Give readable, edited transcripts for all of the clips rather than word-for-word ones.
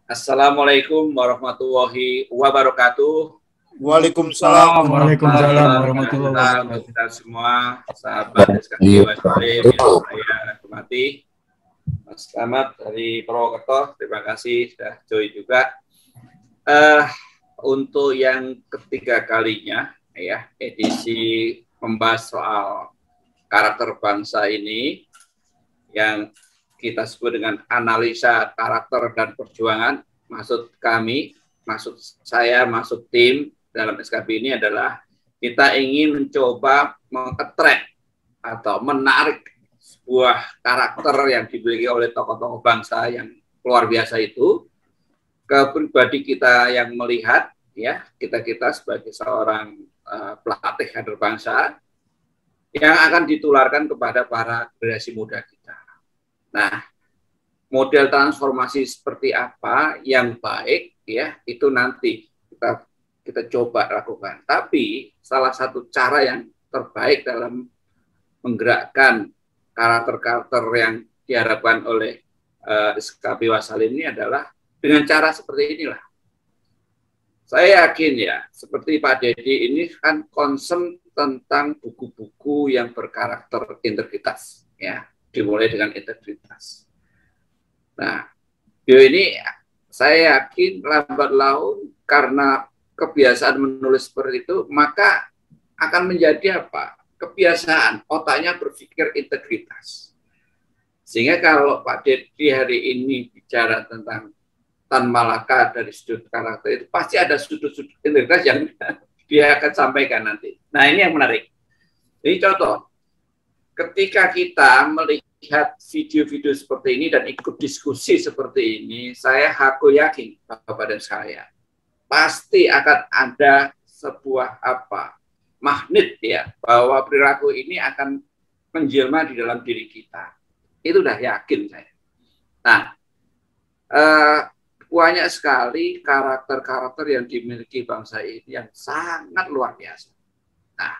Assalamualaikum warahmatullahi wabarakatuh. Waalaikumsalam. Waalaikumsalam warahmatullahi wabarakatuh. Kita semua sahabat SKB Wasalim yang saya hormati. Mas Slamet dari Purwokerto, terima kasih sudah join juga. Untuk yang ketiga kalinya, ya, edisi membahas soal karakter bangsa ini yang kita sebut dengan analisa karakter dan perjuangan. Maksud kami, maksud saya, maksud tim dalam SKB ini adalah kita ingin mencoba mengattract atau menarik sebuah karakter yang dimiliki oleh tokoh-tokoh bangsa yang luar biasa itu ke pribadi kita yang melihat, ya, kita sebagai seorang pelatih kader bangsa yang akan ditularkan kepada para generasi muda kita. Nah, model transformasi seperti apa yang baik, ya, itu nanti kita coba lakukan. Tapi salah satu cara yang terbaik dalam menggerakkan karakter-karakter yang diharapkan oleh SKB Wasalim ini adalah dengan cara seperti inilah. Saya yakin, ya, seperti Pak Dedi ini kan concern tentang buku-buku yang berkarakter integritas, ya, dimulai dengan integritas. Nah, ini saya yakin lambat laun karena kebiasaan menulis seperti itu, maka akan menjadi apa? Kebiasaan, otaknya berpikir integritas. Sehingga kalau Pak Dedi hari ini bicara tentang Tan Malaka dari sudut karakter itu, pasti ada sudut-sudut integritas yang dia akan sampaikan nanti. Nah, ini yang menarik. Ini contoh, ketika kita melihat video-video seperti ini dan ikut diskusi seperti ini, saya yakin, Bapak dan saya, pasti akan ada sebuah magnet, ya, bahwa perilaku ini akan menjelma di dalam diri kita. Itu udah yakin saya. Nah, banyak sekali karakter-karakter yang dimiliki bangsa ini yang sangat luar biasa. Nah,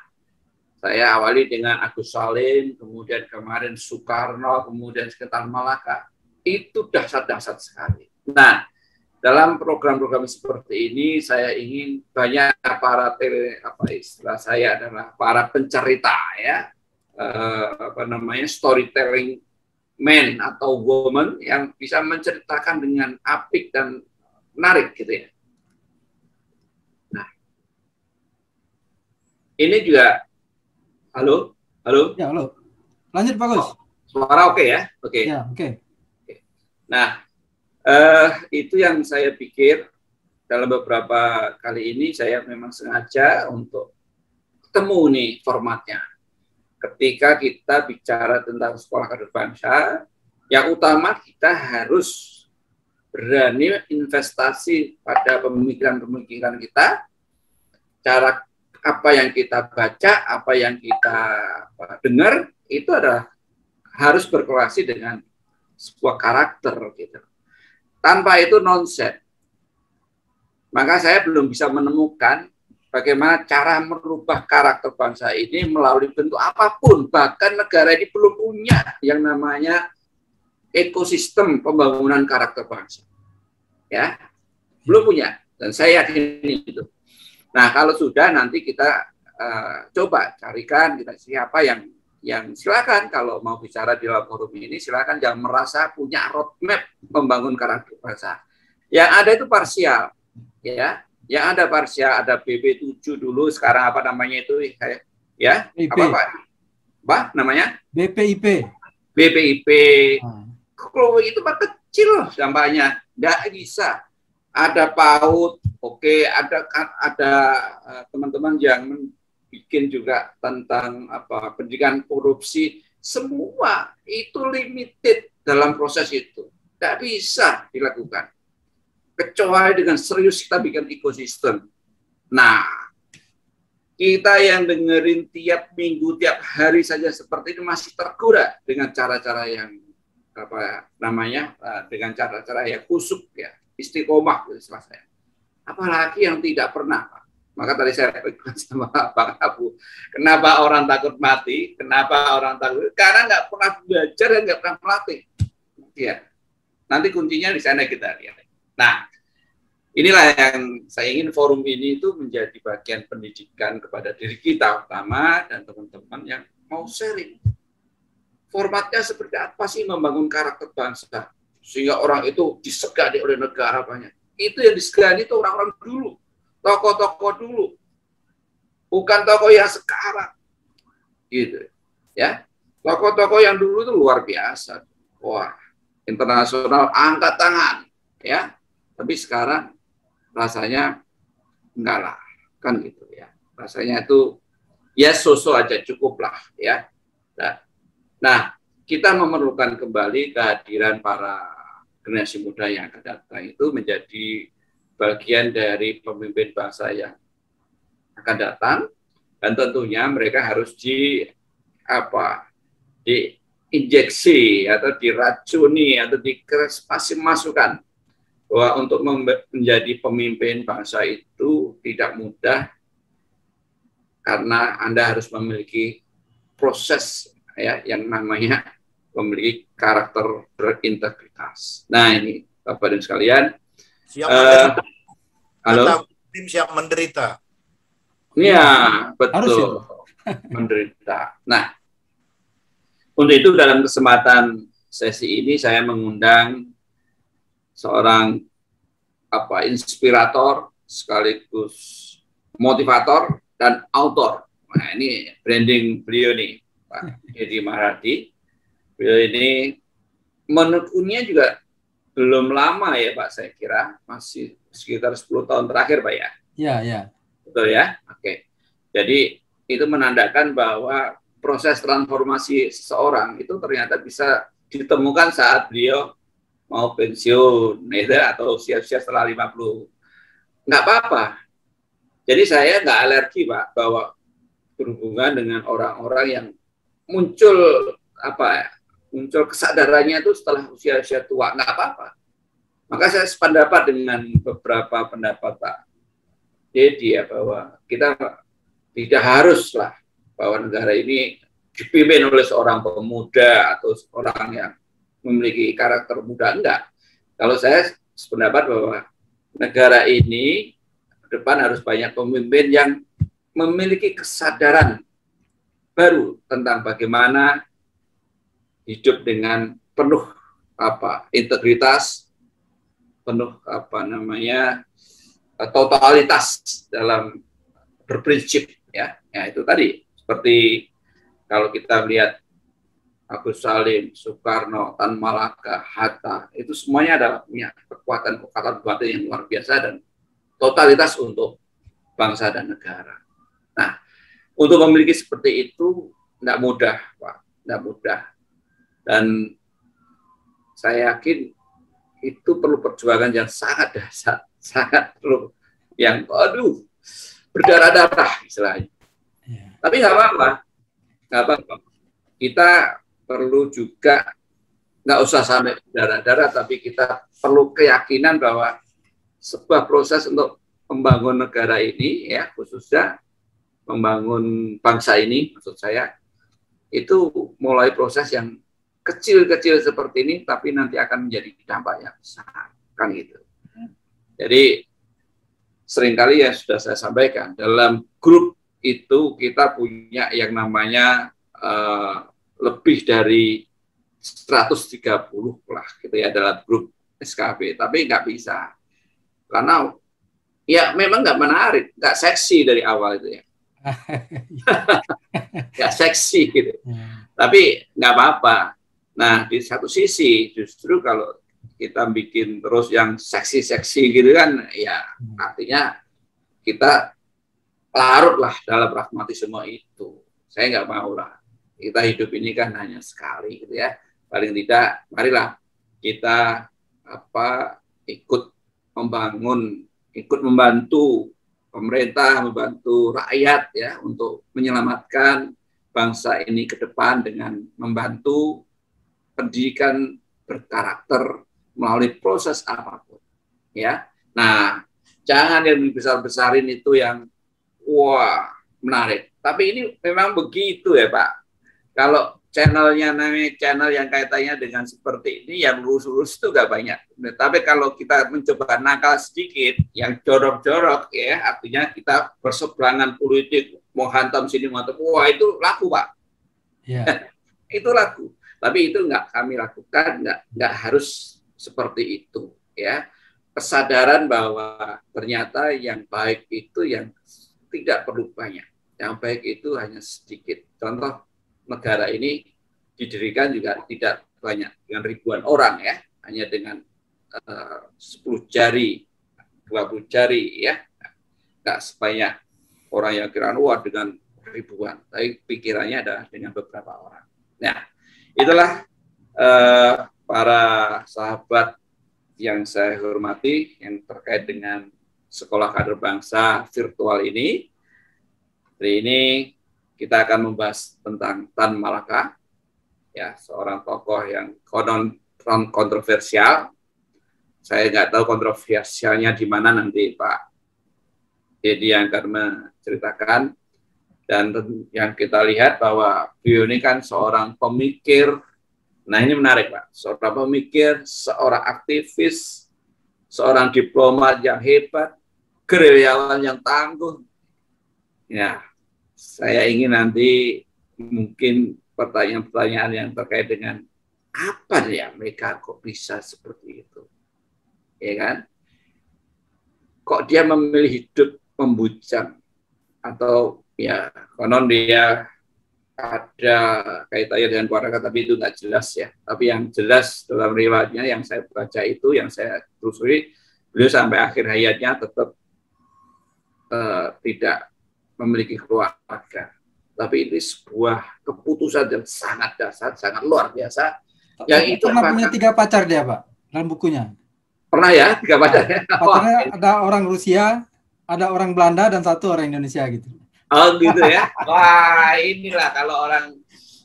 saya awali dengan Agus Salim, kemudian kemarin Soekarno, kemudian sekitar Malaka. Itu dahsyat-dahsyat sekali. Nah, dalam program-program seperti ini, saya ingin banyak para istilah saya adalah para pencerita, ya, storytelling man atau woman yang bisa menceritakan dengan apik dan menarik, gitu ya. Nah, ini juga, halo. Ya, halo. Lanjut, Pak Gus. Suara oke, ya? Oke. Ya, oke. Nah, itu yang saya pikir dalam beberapa kali ini saya memang sengaja untuk ketemu nih formatnya. Ketika kita bicara tentang sekolah kader bangsa, yang utama kita harus berani investasi pada pemikiran-pemikiran kita, cara apa yang kita baca, apa yang kita dengar, itu adalah harus berkorelasi dengan sebuah karakter, gitu. Tanpa itu nonsen. Maka saya belum bisa menemukan bagaimana cara merubah karakter bangsa ini melalui bentuk apapun. Bahkan negara ini belum punya yang namanya ekosistem pembangunan karakter bangsa. Ya, belum punya. Dan saya yakin itu. Nah, kalau sudah nanti kita coba carikan siapa yang silakan kalau mau bicara di dalam forum ini, silakan jangan merasa punya roadmap membangun karakter bangsa. Yang ada itu parsial, ya. Yang ada parsial, ada BP7 dulu, sekarang apa namanya itu, ya? Apa namanya? BPIP. BPIP. Kalau itu mah kecil dampaknya, nggak bisa. Ada PAUD, oke, ada teman-teman yang bikin juga tentang pendidikan korupsi, semua itu limited dalam proses itu, tidak bisa dilakukan kecuali dengan serius kita bikin ekosistem. Nah, kita yang dengerin tiap minggu, tiap hari saja seperti itu masih tergoda dengan cara-cara yang dengan cara-cara yang kusuk, ya, istiqomah, istilah saya. Apalagi yang tidak pernah, Pak. Maka tadi saya pikirkan sama Bang Abu, kenapa orang takut mati? Kenapa orang takut? Karena nggak pernah belajar dan nggak pernah melatih. Ya, nanti kuncinya di sana kita lihat. Nah, inilah yang saya ingin forum ini itu menjadi bagian pendidikan kepada diri kita utama dan teman-teman yang mau sharing. Formatnya seperti apa sih membangun karakter bangsa sehingga orang itu disegani oleh negara banyak. Itu yang disegani itu orang-orang dulu, tokoh-tokoh dulu, bukan tokoh yang sekarang, gitu ya. Tokoh-tokoh yang dulu itu luar biasa, wah, internasional angkat tangan, ya. Tapi sekarang rasanya enggak lah, kan gitu ya. Rasanya itu ya so-so aja cukup lah, ya. Nah, kita memerlukan kembali kehadiran para generasi muda yang akan datang itu menjadi bagian dari pemimpin bangsa yang akan datang, dan tentunya mereka harus diinjeksi atau diracuni atau masukkan bahwa untuk menjadi pemimpin bangsa itu tidak mudah karena Anda harus memiliki proses ya yang namanya memiliki karakter berintegritas. Nah ini Bapak dan sekalian, Siap menderita. halo, Tim siap menderita. Iya betul, Harus itu. menderita. Nah, untuk itu dalam kesempatan sesi ini saya mengundang seorang inspirator sekaligus motivator dan autor. Nah ini branding beliau nih, Pak Edi Maharadi. Beliau ini menekunnya juga belum lama ya Pak, saya kira masih sekitar 10 tahun terakhir Pak ya. Ya, ya. Betul ya? Oke. Jadi itu menandakan bahwa proses transformasi seseorang itu ternyata bisa ditemukan saat beliau mau pensiun ya, atau siap-siap setelah 50. Nggak apa-apa. Jadi saya nggak alergi Pak bahwa berhubungan dengan orang-orang yang muncul muncul kesadarannya itu setelah usia tua, nggak apa-apa. Maka saya sependapat dengan beberapa pendapat Pak Dedi ya, bahwa kita tidak haruslah bahwa negara ini dipimpin oleh seorang pemuda atau seorang yang memiliki karakter muda, enggak. Kalau saya sependapat bahwa negara ini ke depan harus banyak pemimpin yang memiliki kesadaran baru tentang bagaimana hidup dengan penuh integritas, penuh totalitas dalam berprinsip ya. Ya itu tadi seperti kalau kita lihat Agus Salim, Soekarno, Tan Malaka, Hatta, itu semuanya adalah punya kekuatan batin yang luar biasa dan totalitas untuk bangsa dan negara. Nah, untuk memiliki seperti itu tidak mudah, Pak, tidak mudah. Dan saya yakin itu perlu perjuangan yang sangat dahsyat, sangat perlu yang berdarah-darah istilahnya. Yeah. Tapi nggak apa-apa. Kita perlu juga nggak usah sampai berdarah-darah, tapi kita perlu keyakinan bahwa sebuah proses untuk membangun negara ini, ya khususnya membangun bangsa ini, maksud saya, itu mulai proses yang kecil-kecil seperti ini, tapi nanti akan menjadi dampak yang besar, kan gitu. Jadi seringkali ya sudah saya sampaikan, dalam grup itu kita punya yang namanya lebih dari 130 lah gitu ya dalam grup SKB, tapi nggak bisa karena ya memang nggak menarik, nggak seksi dari awal itu ya. Nggak seksi gitu, tapi nggak apa-apa. Nah di satu sisi justru kalau kita bikin terus yang seksi-seksi gitu kan, ya artinya kita larut lah dalam pragmatisme itu. Saya nggak mau lah. Kita hidup ini kan hanya sekali gitu ya. Paling tidak, marilah kita ikut membantu pemerintah, membantu rakyat ya untuk menyelamatkan bangsa ini ke depan dengan membantu pendidikan berkarakter melalui proses apapun ya. Nah, jangan yang besar-besarin itu yang wah menarik. Tapi ini memang begitu ya Pak. Kalau channelnya namanya channel yang kaitannya dengan seperti ini yang lurus-lurus itu gak banyak. Tapi kalau kita mencoba nakal sedikit, yang jorok-jorok ya, artinya kita berseberangan politik, mau hantam sini, mau hantam, wah itu laku Pak. Ya. Itu laku. Tapi itu nggak kami lakukan, nggak harus seperti itu ya. Kesadaran bahwa ternyata yang baik itu yang tidak perlu banyak, yang baik itu hanya sedikit. Contoh, negara ini didirikan juga tidak banyak dengan ribuan orang ya, hanya dengan 10 jari, 20 jari ya, nggak sebanyak orang yang kira wah dengan ribuan, tapi pikirannya adalah dengan beberapa orang. Nah, itulah para sahabat yang saya hormati yang terkait dengan Sekolah Kader Bangsa virtual ini. Hari ini kita akan membahas tentang Tan Malaka, ya, seorang tokoh yang konon kontroversial. Saya nggak tahu kontroversialnya di mana, nanti Pak Dedi yang akan menceritakan. Dan yang kita lihat bahwa beliau ini kan seorang pemikir. Nah ini menarik Pak, seorang pemikir, seorang aktivis, seorang diplomat yang hebat, gerilyawan yang tangguh. Ya, saya ingin nanti mungkin pertanyaan-pertanyaan yang terkait dengan apa ya mereka kok bisa seperti itu, ya kan? Kok dia memilih hidup membujang, atau ya konon dia ada kaitannya dengan keluarga, tapi itu nggak jelas ya. Tapi yang jelas dalam riwayatnya yang saya baca itu, yang saya telusuri, beliau sampai akhir hayatnya tetap tidak memiliki keluarga. Tapi ini sebuah keputusan yang sangat dasar, sangat luar biasa. Yang itu pernah punya 3 pacar dia Pak dalam bukunya. Pernah ya 3 pacar. Pacarnya ada orang Rusia, ada orang Belanda, dan 1 orang Indonesia gitu. Oh gitu ya. Wah inilah kalau orang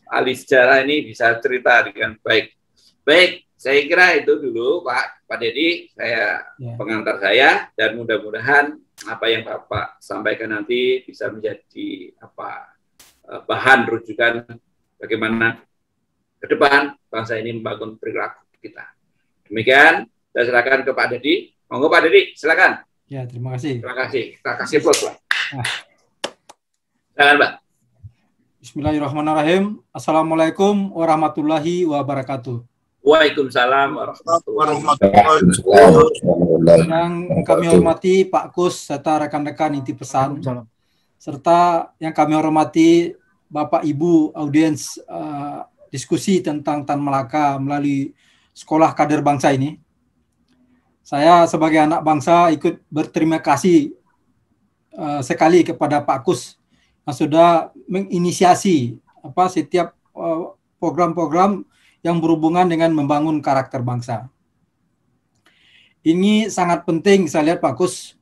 ahli sejarah ini bisa cerita dengan baik. Baik, saya kira itu dulu Pak Dedi, saya pengantar saya, dan mudah-mudahan apa yang Bapak sampaikan nanti bisa menjadi bahan rujukan bagaimana ke depan bangsa ini membangun perilaku kita. Demikian, saya silakan ke Pak Dedi. Monggo Pak Dedi, silakan. Ya, terima kasih. Terima kasih. Kita kasih plus Pak. Silakan Pak. Bismillahirrahmanirrahim. Assalamualaikum warahmatullahi wabarakatuh. Waalaikumsalam warahmatullahi wabarakatuh. Yang kami hormati Pak Kus serta rekan-rekan inti pesan, serta yang kami hormati Bapak Ibu audiens diskusi tentang Tan Malaka melalui Sekolah Kader Bangsa ini. Saya sebagai anak bangsa ikut berterima kasih sekali kepada Pak Kus yang sudah menginisiasi setiap program-program yang berhubungan dengan membangun karakter bangsa. Ini sangat penting saya lihat Pak Kus,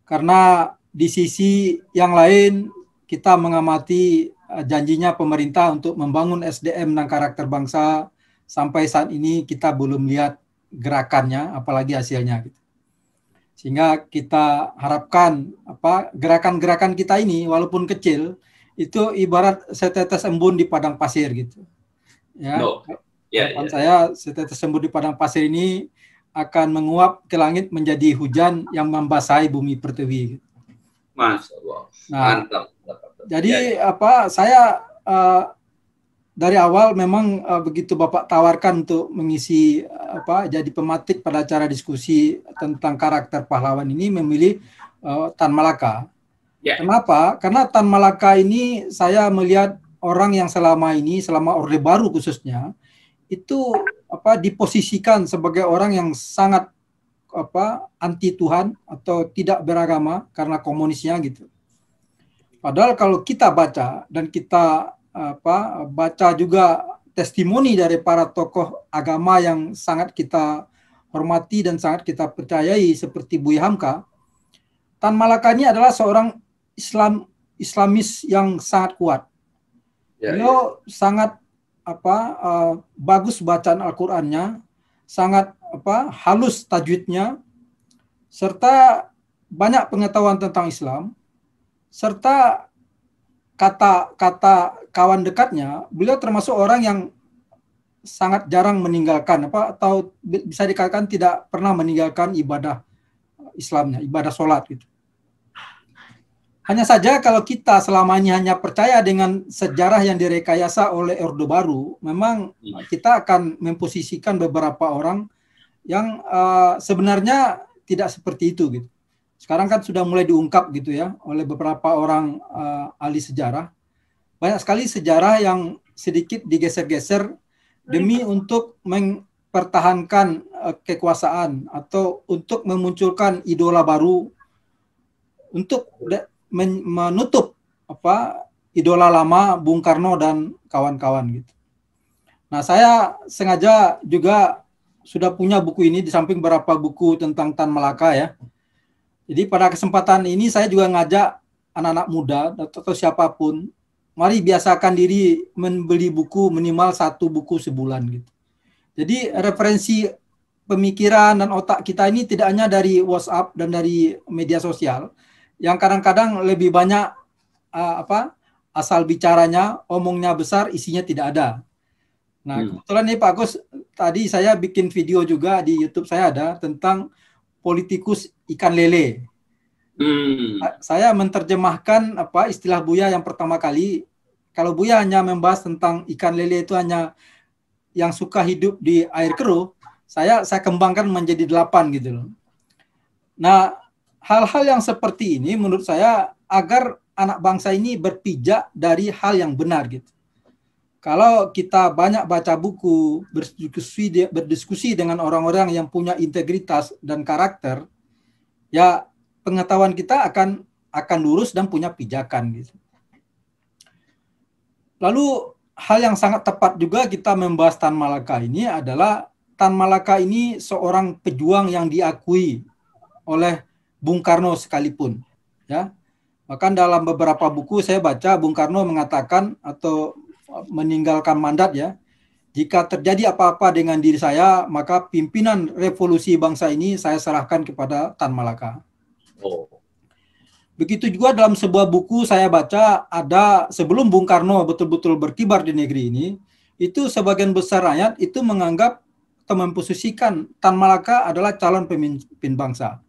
karena di sisi yang lain kita mengamati janjinya pemerintah untuk membangun SDM dan karakter bangsa, sampai saat ini kita belum lihat gerakannya, apalagi hasilnya. Sehingga kita harapkan gerakan-gerakan kita ini walaupun kecil itu ibarat setetes embun di padang pasir gitu. Ya, saya setetes embun di padang pasir ini akan menguap ke langit menjadi hujan yang membasahi bumi pertiwi. Masya Allah. Nah, mantap. Jadi saya dari awal memang begitu Bapak tawarkan untuk mengisi jadi pematik pada acara diskusi tentang karakter pahlawan ini, memilih Tan Malaka. Yeah. Kenapa? Karena Tan Malaka ini saya melihat orang yang selama Orde Baru khususnya itu diposisikan sebagai orang yang sangat anti Tuhan atau tidak beragama karena komunisnya gitu. Padahal kalau kita baca dan kita baca juga testimoni dari para tokoh agama yang sangat kita hormati dan sangat kita percayai seperti Buya Hamka, Tan Malaka ini adalah seorang Islamis yang sangat kuat. Beliau sangat bagus bacaan Al-Qur'annya, sangat halus tajwidnya, serta banyak pengetahuan tentang Islam, serta kata kawan dekatnya, beliau termasuk orang yang sangat jarang meninggalkan atau bisa dikatakan tidak pernah meninggalkan ibadah Islamnya, ibadah sholat gitu. Hanya saja kalau kita selama ini hanya percaya dengan sejarah yang direkayasa oleh Orde Baru, memang kita akan memposisikan beberapa orang yang sebenarnya tidak seperti itu gitu. Sekarang kan sudah mulai diungkap gitu ya oleh beberapa orang ahli sejarah. Banyak sekali sejarah yang sedikit digeser-geser demi untuk mempertahankan kekuasaan atau untuk memunculkan idola baru untuk menutup idola lama Bung Karno dan kawan-kawan gitu. Nah, saya sengaja juga sudah punya buku ini di samping beberapa buku tentang Tan Malaka ya. Jadi pada kesempatan ini saya juga ngajak anak-anak muda atau siapapun, mari biasakan diri membeli buku minimal 1 buku sebulan gitu. Jadi referensi pemikiran dan otak kita ini tidak hanya dari WhatsApp dan dari media sosial, yang kadang-kadang lebih banyak asal bicaranya, omongnya besar, isinya tidak ada. Nah, kebetulan nih Pak Agus, tadi saya bikin video juga di YouTube saya ada tentang politikus ikan lele. Saya menerjemahkan istilah Buya yang pertama kali. Kalau Buya hanya membahas tentang ikan lele itu hanya yang suka hidup di air keruh, saya kembangkan menjadi 8 gitu loh. Nah, hal-hal yang seperti ini menurut saya agar anak bangsa ini berpijak dari hal yang benar gitu. Kalau kita banyak baca buku, berdiskusi dengan orang-orang yang punya integritas dan karakter, ya pengetahuan kita akan lurus dan punya pijakan gitu. Lalu hal yang sangat tepat juga kita membahas Tan Malaka ini adalah Tan Malaka ini seorang pejuang yang diakui oleh Bung Karno sekalipun, ya. Bahkan dalam beberapa buku saya baca Bung Karno mengatakan atau meninggalkan mandat ya, jika terjadi apa-apa dengan diri saya, maka pimpinan revolusi bangsa ini saya serahkan kepada Tan Malaka. Begitu juga dalam sebuah buku saya baca ada sebelum Bung Karno betul-betul berkibar di negeri ini, itu sebagian besar rakyat itu menganggap atau memposisikan Tan Malaka adalah calon pemimpin bangsa.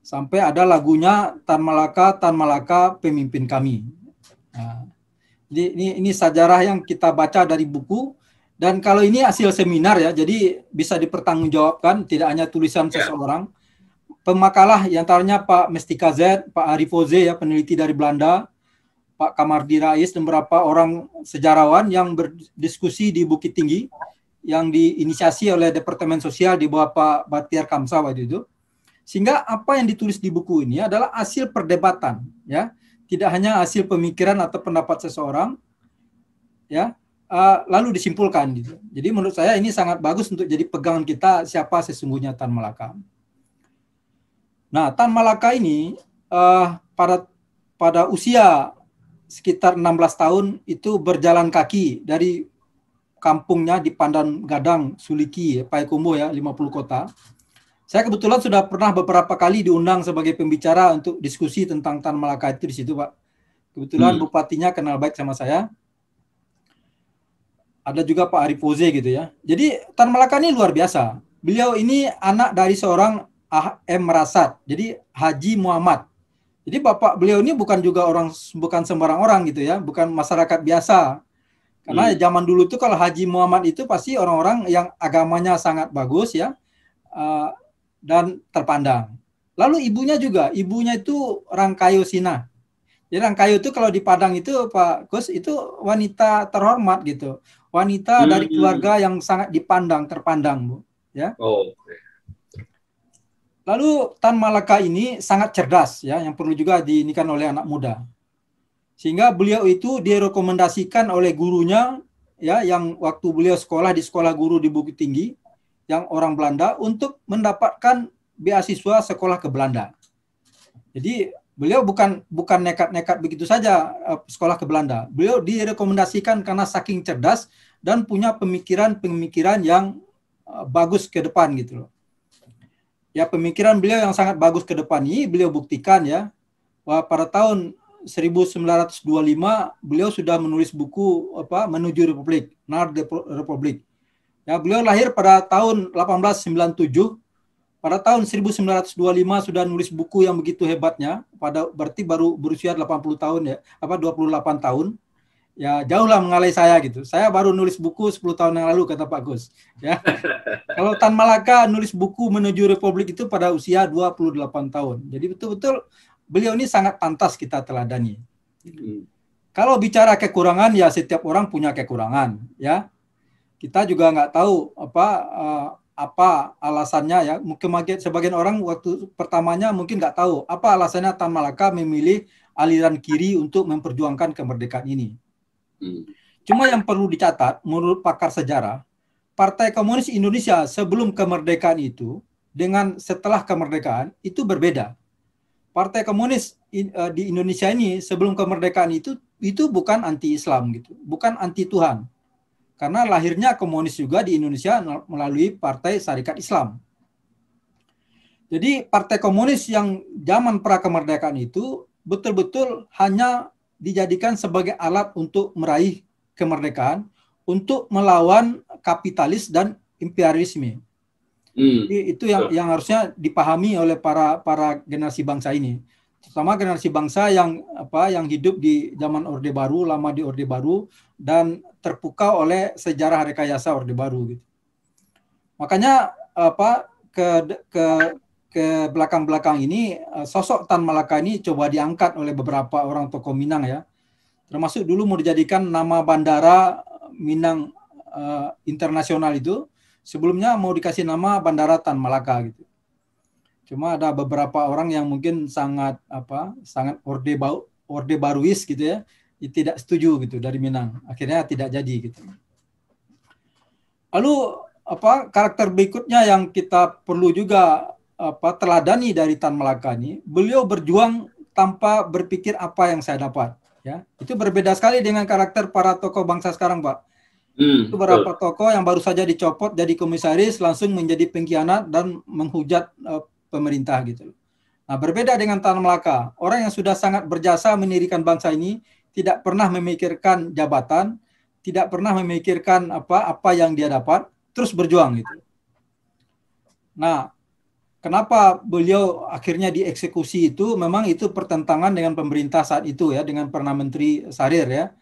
Sampai ada lagunya Tan Malaka pemimpin kami. Nah, jadi ini sejarah yang kita baca dari buku, dan kalau ini hasil seminar ya, jadi bisa dipertanggungjawabkan, tidak hanya tulisan seseorang. Pemakalah antaranya Pak Mestika Z, Pak Arifoze ya, peneliti dari Belanda, Pak Kamardi Rais dan beberapa orang sejarawan yang berdiskusi di Bukit Tinggi yang diinisiasi oleh Departemen Sosial di bawah Pak Batiar Kamsa waktu itu. Sehingga apa yang ditulis di buku ini adalah hasil perdebatan ya. Tidak hanya hasil pemikiran atau pendapat seseorang, ya, lalu disimpulkan gitu. Jadi menurut saya ini sangat bagus untuk jadi pegangan kita siapa sesungguhnya Tan Malaka. Nah, Tan Malaka ini pada usia sekitar 16 tahun itu berjalan kaki dari kampungnya di Pandan Gadang, Suliki, Payakumbuh ya, 50 kota. Saya kebetulan sudah pernah beberapa kali diundang sebagai pembicara untuk diskusi tentang Tan Malaka itu di situ, Pak. Kebetulan bupatinya kenal baik sama saya. Ada juga Pak Arifoze gitu ya. Jadi Tan Malaka ini luar biasa. Beliau ini anak dari seorang A.M. Rasat, jadi Haji Muhammad. Jadi bapak beliau ini bukan sembarang orang gitu ya, bukan masyarakat biasa. Karena zaman dulu tuh kalau Haji Muhammad itu pasti orang-orang yang agamanya sangat bagus ya. Dan terpandang. Lalu ibunya itu Rangkayo Sina. Jadi Rangkayo itu kalau di Padang itu Pak Gus itu wanita terhormat gitu. Wanita dari keluarga yang sangat terpandang, Bu. Ya. Lalu Tan Malaka ini sangat cerdas ya, yang perlu juga diinikan oleh anak muda. Sehingga beliau itu direkomendasikan oleh gurunya ya, yang waktu beliau sekolah di sekolah guru di Bukit Tinggi, yang orang Belanda, untuk mendapatkan beasiswa sekolah ke Belanda. Jadi beliau bukan nekat-nekat begitu saja sekolah ke Belanda. Beliau direkomendasikan karena saking cerdas dan punya pemikiran yang bagus ke depan gitu loh. Ya, pemikiran beliau yang sangat bagus ke depan ini beliau buktikan ya, bahwa pada tahun 1925 beliau sudah menulis buku Menuju Republik, Nar Republik. Ya, beliau lahir pada tahun 1897. Pada tahun 1925 sudah nulis buku yang begitu hebatnya, berarti baru berusia 80 tahun ya, 28 tahun. Ya, jauhlah mengalai saya gitu. Saya baru nulis buku 10 tahun yang lalu, kata Pak Gus. Ya. Kalau Tan Malaka nulis buku Menuju Republik itu pada usia 28 tahun. Jadi betul-betul beliau ini sangat pantas kita teladani. Kalau bicara kekurangan, ya setiap orang punya kekurangan, ya. Kita juga nggak tahu apa alasannya ya. Mungkin sebagian orang waktu pertamanya mungkin nggak tahu apa alasannya Tan Malaka memilih aliran kiri untuk memperjuangkan kemerdekaan ini. Cuma yang perlu dicatat menurut pakar sejarah, Partai Komunis Indonesia sebelum kemerdekaan itu dengan setelah kemerdekaan itu berbeda. Partai Komunis di Indonesia ini sebelum kemerdekaan itu bukan anti-Islam gitu, bukan anti Tuhan. Karena lahirnya komunis juga di Indonesia melalui Partai Sarekat Islam. Jadi Partai Komunis yang zaman pra-kemerdekaan itu betul-betul hanya dijadikan sebagai alat untuk meraih kemerdekaan, untuk melawan kapitalis dan imperialisme. Jadi itu yang harusnya dipahami oleh para generasi bangsa ini. Terutama generasi bangsa yang hidup di zaman Orde Baru, lama di Orde Baru, dan terpukau oleh sejarah rekayasa Orde Baru gitu. Makanya ke belakang-belakang ini sosok Tan Malaka ini coba diangkat oleh beberapa orang tokoh Minang ya. Termasuk dulu mau dijadikan nama bandara Minang internasional itu, sebelumnya mau dikasih nama Bandara Tan Malaka gitu. Cuma ada beberapa orang yang mungkin sangat Orde Baruis gitu ya, tidak setuju gitu dari Minang. Akhirnya tidak jadi gitu. Lalu karakter berikutnya yang kita perlu juga teladani dari Tan Malaka ini, beliau berjuang tanpa berpikir apa yang saya dapat. Ya, itu berbeda sekali dengan karakter para tokoh bangsa sekarang, Pak. Itu beberapa tokoh yang baru saja dicopot jadi komisaris langsung menjadi pengkhianat dan menghujat pemerintah gitu. Nah, berbeda dengan Tan Malaka, orang yang sudah sangat berjasa mendirikan bangsa ini, tidak pernah memikirkan jabatan, tidak pernah memikirkan apa yang dia dapat, terus berjuang gitu. Nah, kenapa beliau akhirnya dieksekusi itu? Memang itu pertentangan dengan pemerintah saat itu ya, dengan Perdana Menteri Sarir ya.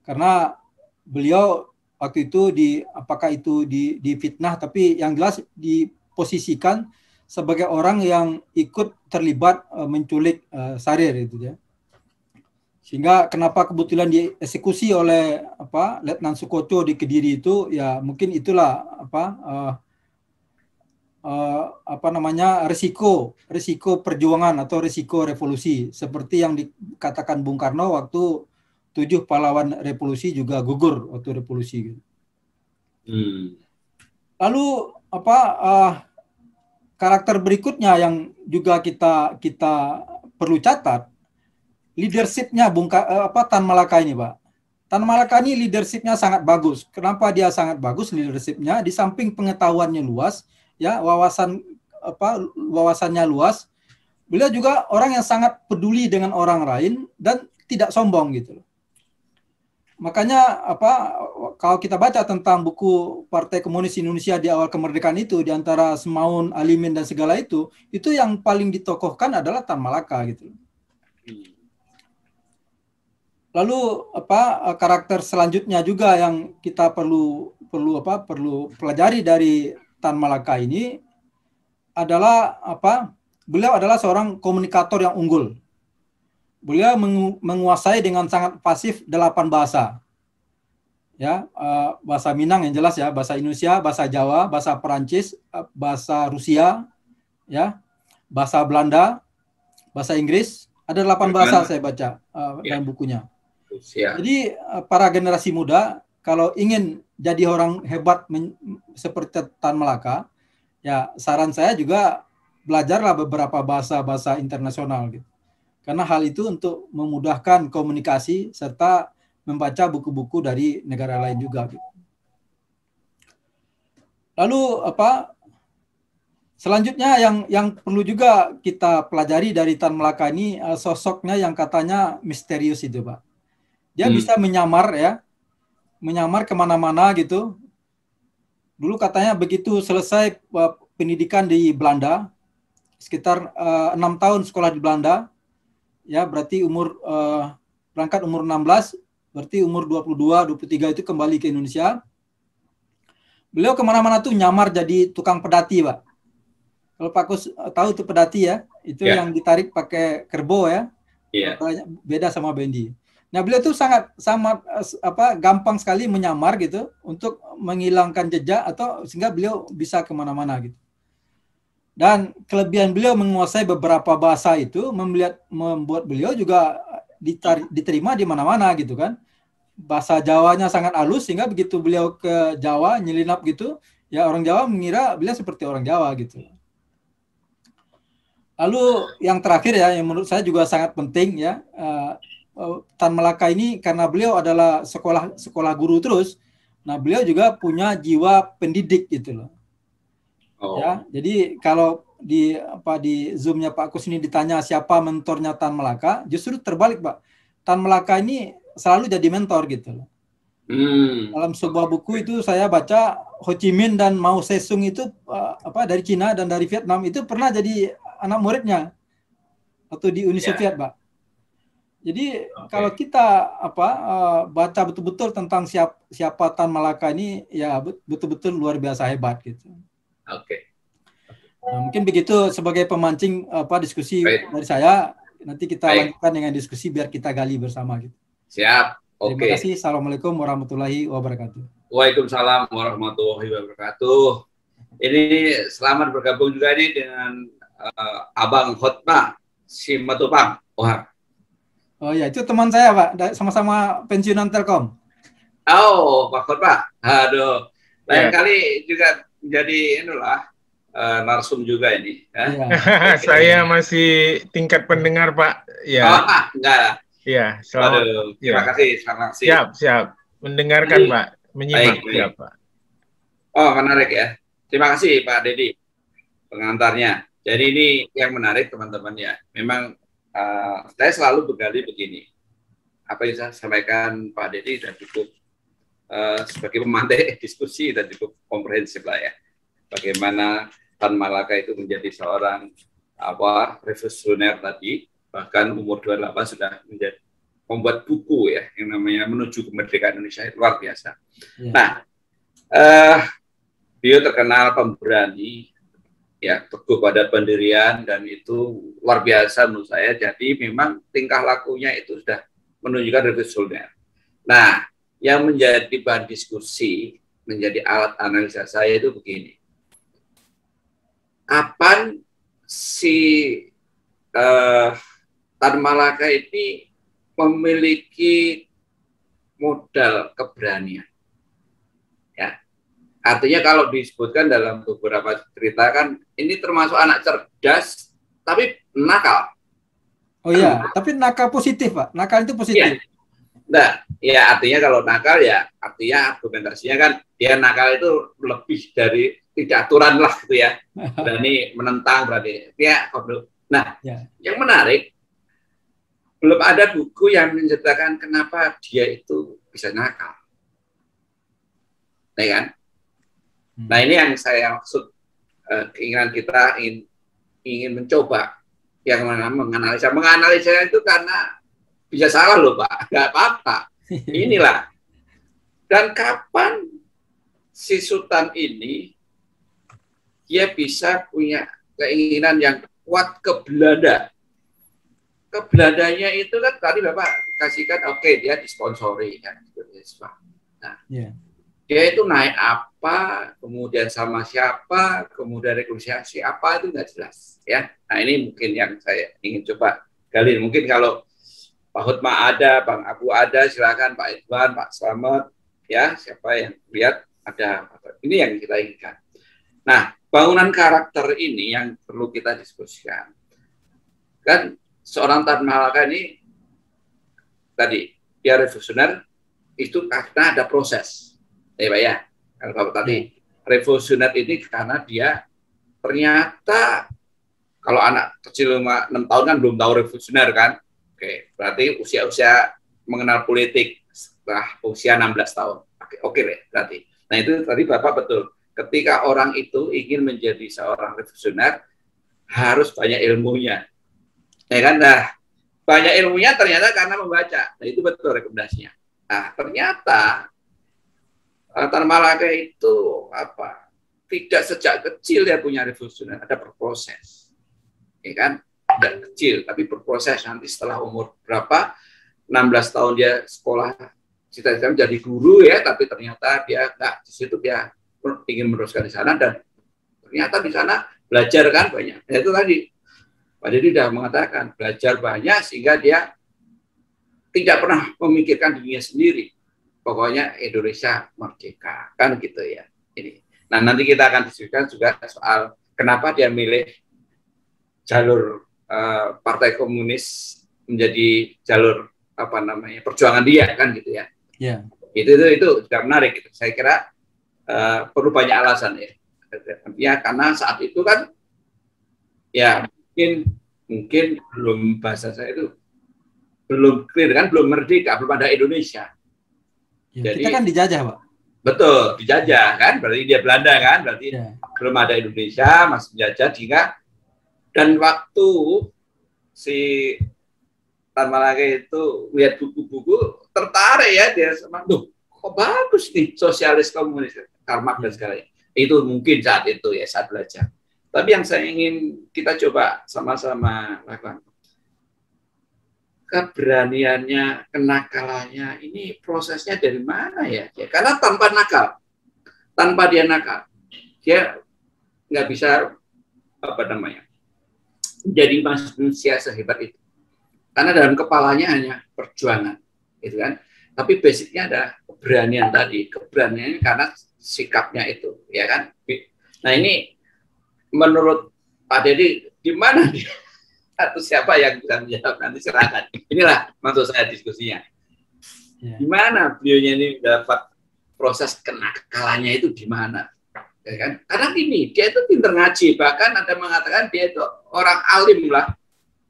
Karena beliau waktu itu apakah itu difitnah, tapi yang jelas diposisikan sebagai orang yang ikut terlibat menculik Sarir itu ya. Sehingga kenapa kebetulan dieksekusi oleh Letnan Sukoco di Kediri itu ya mungkin itulah risiko perjuangan atau risiko revolusi seperti yang dikatakan Bung Karno waktu 7 pahlawan revolusi juga gugur waktu revolusi. Lalu karakter berikutnya yang juga kita perlu catat, leadershipnya Tan Malaka ini, Pak. Tan Malaka ini leadershipnya sangat bagus. Kenapa dia sangat bagus leadershipnya? Di samping pengetahuannya luas, ya wawasannya luas, beliau juga orang yang sangat peduli dengan orang lain dan tidak sombong gitu. Makanya kalau kita baca tentang buku Partai Komunis Indonesia di awal kemerdekaan itu, di antara Semaun, Alimin dan segala itu yang paling ditokohkan adalah Tan Malaka gitu. Lalu karakter selanjutnya juga yang kita perlu pelajari dari Tan Malaka ini adalah beliau adalah seorang komunikator yang unggul. Beliau menguasai dengan sangat pasif 8 bahasa. Ya, bahasa Minang yang jelas ya, bahasa Indonesia, bahasa Jawa, bahasa Perancis, bahasa Rusia, ya, bahasa Belanda, bahasa Inggris, ada 8 bahasa saya baca dalam bukunya. Jadi para generasi muda kalau ingin jadi orang hebat seperti Tan Malaka, ya saran saya juga belajarlah beberapa bahasa internasional gitu. Karena hal itu untuk memudahkan komunikasi serta membaca buku-buku dari negara lain juga gitu. Lalu Selanjutnya yang perlu juga kita pelajari dari Tan Malaka ini sosoknya yang katanya misterius itu, Pak. Dia bisa menyamar ya, menyamar kemana-mana gitu. Dulu katanya begitu selesai pendidikan di Belanda, sekitar 6 tahun sekolah di Belanda, ya berarti berangkat umur 16, berarti umur 22, 23 itu kembali ke Indonesia. Beliau kemana-mana tuh nyamar jadi tukang pedati, Pak. Kalau Pak Kus tahu tuh pedati ya, itu yang ditarik pakai kerbau ya, beda sama bendi. Nah beliau tuh sangat gampang sekali menyamar gitu untuk menghilangkan jejak atau sehingga beliau bisa kemana-mana gitu. Dan kelebihan beliau menguasai beberapa bahasa itu membuat beliau juga diterima di mana-mana gitu kan. Bahasa Jawanya sangat halus sehingga begitu beliau ke Jawa nyelinap gitu, ya orang Jawa mengira beliau seperti orang Jawa gitu. Lalu yang terakhir ya, yang menurut saya juga sangat penting ya, Tan Malaka ini karena beliau adalah sekolah guru terus, nah beliau juga punya jiwa pendidik gitu loh. Ya, jadi kalau di Zoom-nya Pak Kus ini ditanya siapa mentornya Tan Malaka, justru terbalik, Pak. Tan Malaka ini selalu jadi mentor gitu loh. Dalam sebuah buku itu saya baca Ho Chi Minh dan Mao Zedong itu dari Cina dan dari Vietnam itu pernah jadi anak muridnya atau di Uni Soviet, Pak. Jadi kalau kita baca betul-betul tentang siapa Tan Malaka ini, ya betul-betul luar biasa hebat gitu. Nah, mungkin begitu sebagai pemancing diskusi dari saya. Nanti kita lanjutkan dengan diskusi biar kita gali bersama gitu. Siap. Terima kasih. Assalamualaikum warahmatullahi wabarakatuh. Waalaikumsalam warahmatullahi wabarakatuh. Ini selamat bergabung juga ini dengan Abang Hotma Simatupang. Oh ya, itu teman saya, Pak. Sama-sama pensiunan Telkom. Oh, Pak Hotma. Aduh. Lain kali juga menjadi narsum juga ini. Saya masih tingkat pendengar, Pak. Ya. Enggak. Ya, selamat. Terima kasih. Selamat kasih. Siap. Mendengarkan, Pak. Menyimak. Baik. Pak. Oh, menarik ya. Terima kasih, Pak Dedi, pengantarnya. Jadi ini yang menarik, teman-teman ya. Memang saya selalu bergali begini. Apa yang saya sampaikan Pak Dedi sudah cukup sebagai pemantik diskusi dan cukup komprehensif lah ya. Bagaimana Tan Malaka itu menjadi seorang revolusioner tadi, bahkan umur 28 sudah membuat buku ya yang namanya Menuju Kemerdekaan Indonesia, luar biasa. Ya. Nah, beliau terkenal pemberani, ya teguh pada pendirian dan itu luar biasa menurut saya. Jadi memang tingkah lakunya itu sudah menunjukkan revolusioner. Nah, yang menjadi bahan diskusi, menjadi alat analisa saya itu begini. Kapan si Tan Malaka ini memiliki modal keberanian? Ya, artinya kalau disebutkan dalam beberapa cerita kan ini termasuk anak cerdas tapi nakal. Oh iya, tapi nakal positif, Pak. Nakal itu positif. Ya. Nah, ya artinya kalau nakal ya artinya argumentasinya kan dia nakal itu lebih dari tidak aturan lah gitu ya. Berani menentang, berani. Ya, nah, yang menarik belum ada buku yang menceritakan kenapa dia itu bisa nakal. Ya kan? Nah, ini yang saya maksud, keinginan kita ingin mencoba yang menganalisa itu karena bisa salah loh Pak, nggak apa-apa. Inilah. Dan kapan si Sultan ini dia bisa punya keinginan yang kuat ke Belanda. Ke Belandanya itu kan tadi Bapak kasihkan, dia disponsori kan. Nah, dia itu naik apa, kemudian sama siapa, kemudian rekonsiliasi apa itu nggak jelas ya. Nah ini mungkin yang saya ingin coba gali. Mungkin kalau Pak Hotma ada, Bang Abu ada, silakan Pak Idwan, Pak Slamet, ya siapa yang lihat ada. Ini yang kita inginkan. Nah, bangunan karakter ini yang perlu kita diskusikan. Kan seorang Tan Malaka ini tadi dia revolusioner itu karena ada proses. Pak ya, kalau Bapak tadi revolusioner ini karena dia ternyata kalau anak kecil 6 tahun kan belum tahu revolusioner kan. Oke, berarti usia-usia mengenal politik setelah usia 16 tahun. Oke deh, berarti. Nah itu tadi Bapak betul. Ketika orang itu ingin menjadi seorang revolusioner, harus banyak ilmunya. Ya kan? Nah, banyak ilmunya ternyata karena membaca. Nah itu betul rekomendasinya. Nah ternyata Tan Malaka itu tidak sejak kecil dia punya revolusioner, ada berproses. Ya kan? Dan kecil, tapi berproses nanti setelah umur berapa, 16 tahun dia sekolah, cita-cita menjadi guru ya, tapi ternyata dia nggak di situ, dia ingin meneruskan di sana, dan ternyata di sana belajar kan banyak. Ya, itu tadi Pak Deddy sudah mengatakan, belajar banyak sehingga dia tidak pernah memikirkan dirinya sendiri. Pokoknya Indonesia merdeka, kan gitu ya. Ini. Nah nanti kita akan diskusikan juga soal kenapa dia milih jalur Partai Komunis menjadi jalur perjuangan dia kan gitu ya. Yeah. Itu juga menarik. Gitu. Saya kira perlu banyak alasan ya. Ya karena saat itu kan ya mungkin belum, bahasa saya itu belum clear kan, belum merdeka, belum ada Indonesia. Ya, jadi, kita kan dijajah, Pak. Betul, dijajah kan, berarti dia Belanda kan, berarti belum ada Indonesia, masih dijajah hingga. Dan waktu si Tan Malaka itu lihat buku-buku, tertarik ya dia sama, kok bagus nih sosialis komunis, Karl Marx dan segala. Itu mungkin saat itu ya, saat belajar. Tapi yang saya ingin kita coba sama-sama lakukan, keberaniannya, kenakalannya, ini prosesnya dari mana ya? Karena tanpa dia nakal, dia nggak bisa menjadi manusia sehebat itu. Karena dalam kepalanya hanya perjuangan, gitu kan. Tapi basicnya ada keberanian tadi, keberaniannya karena sikapnya itu, ya kan. Nah ini menurut Pak Deddy, di mana dia? Atau siapa yang bisa menjawab, nanti silakan. Inilah maksud saya diskusinya. Di mana beliaunya ini dapat proses kenakalannya itu di mana? Ya kan? Karena gini, dia itu pintar ngaji, bahkan ada mengatakan dia itu orang alim lah.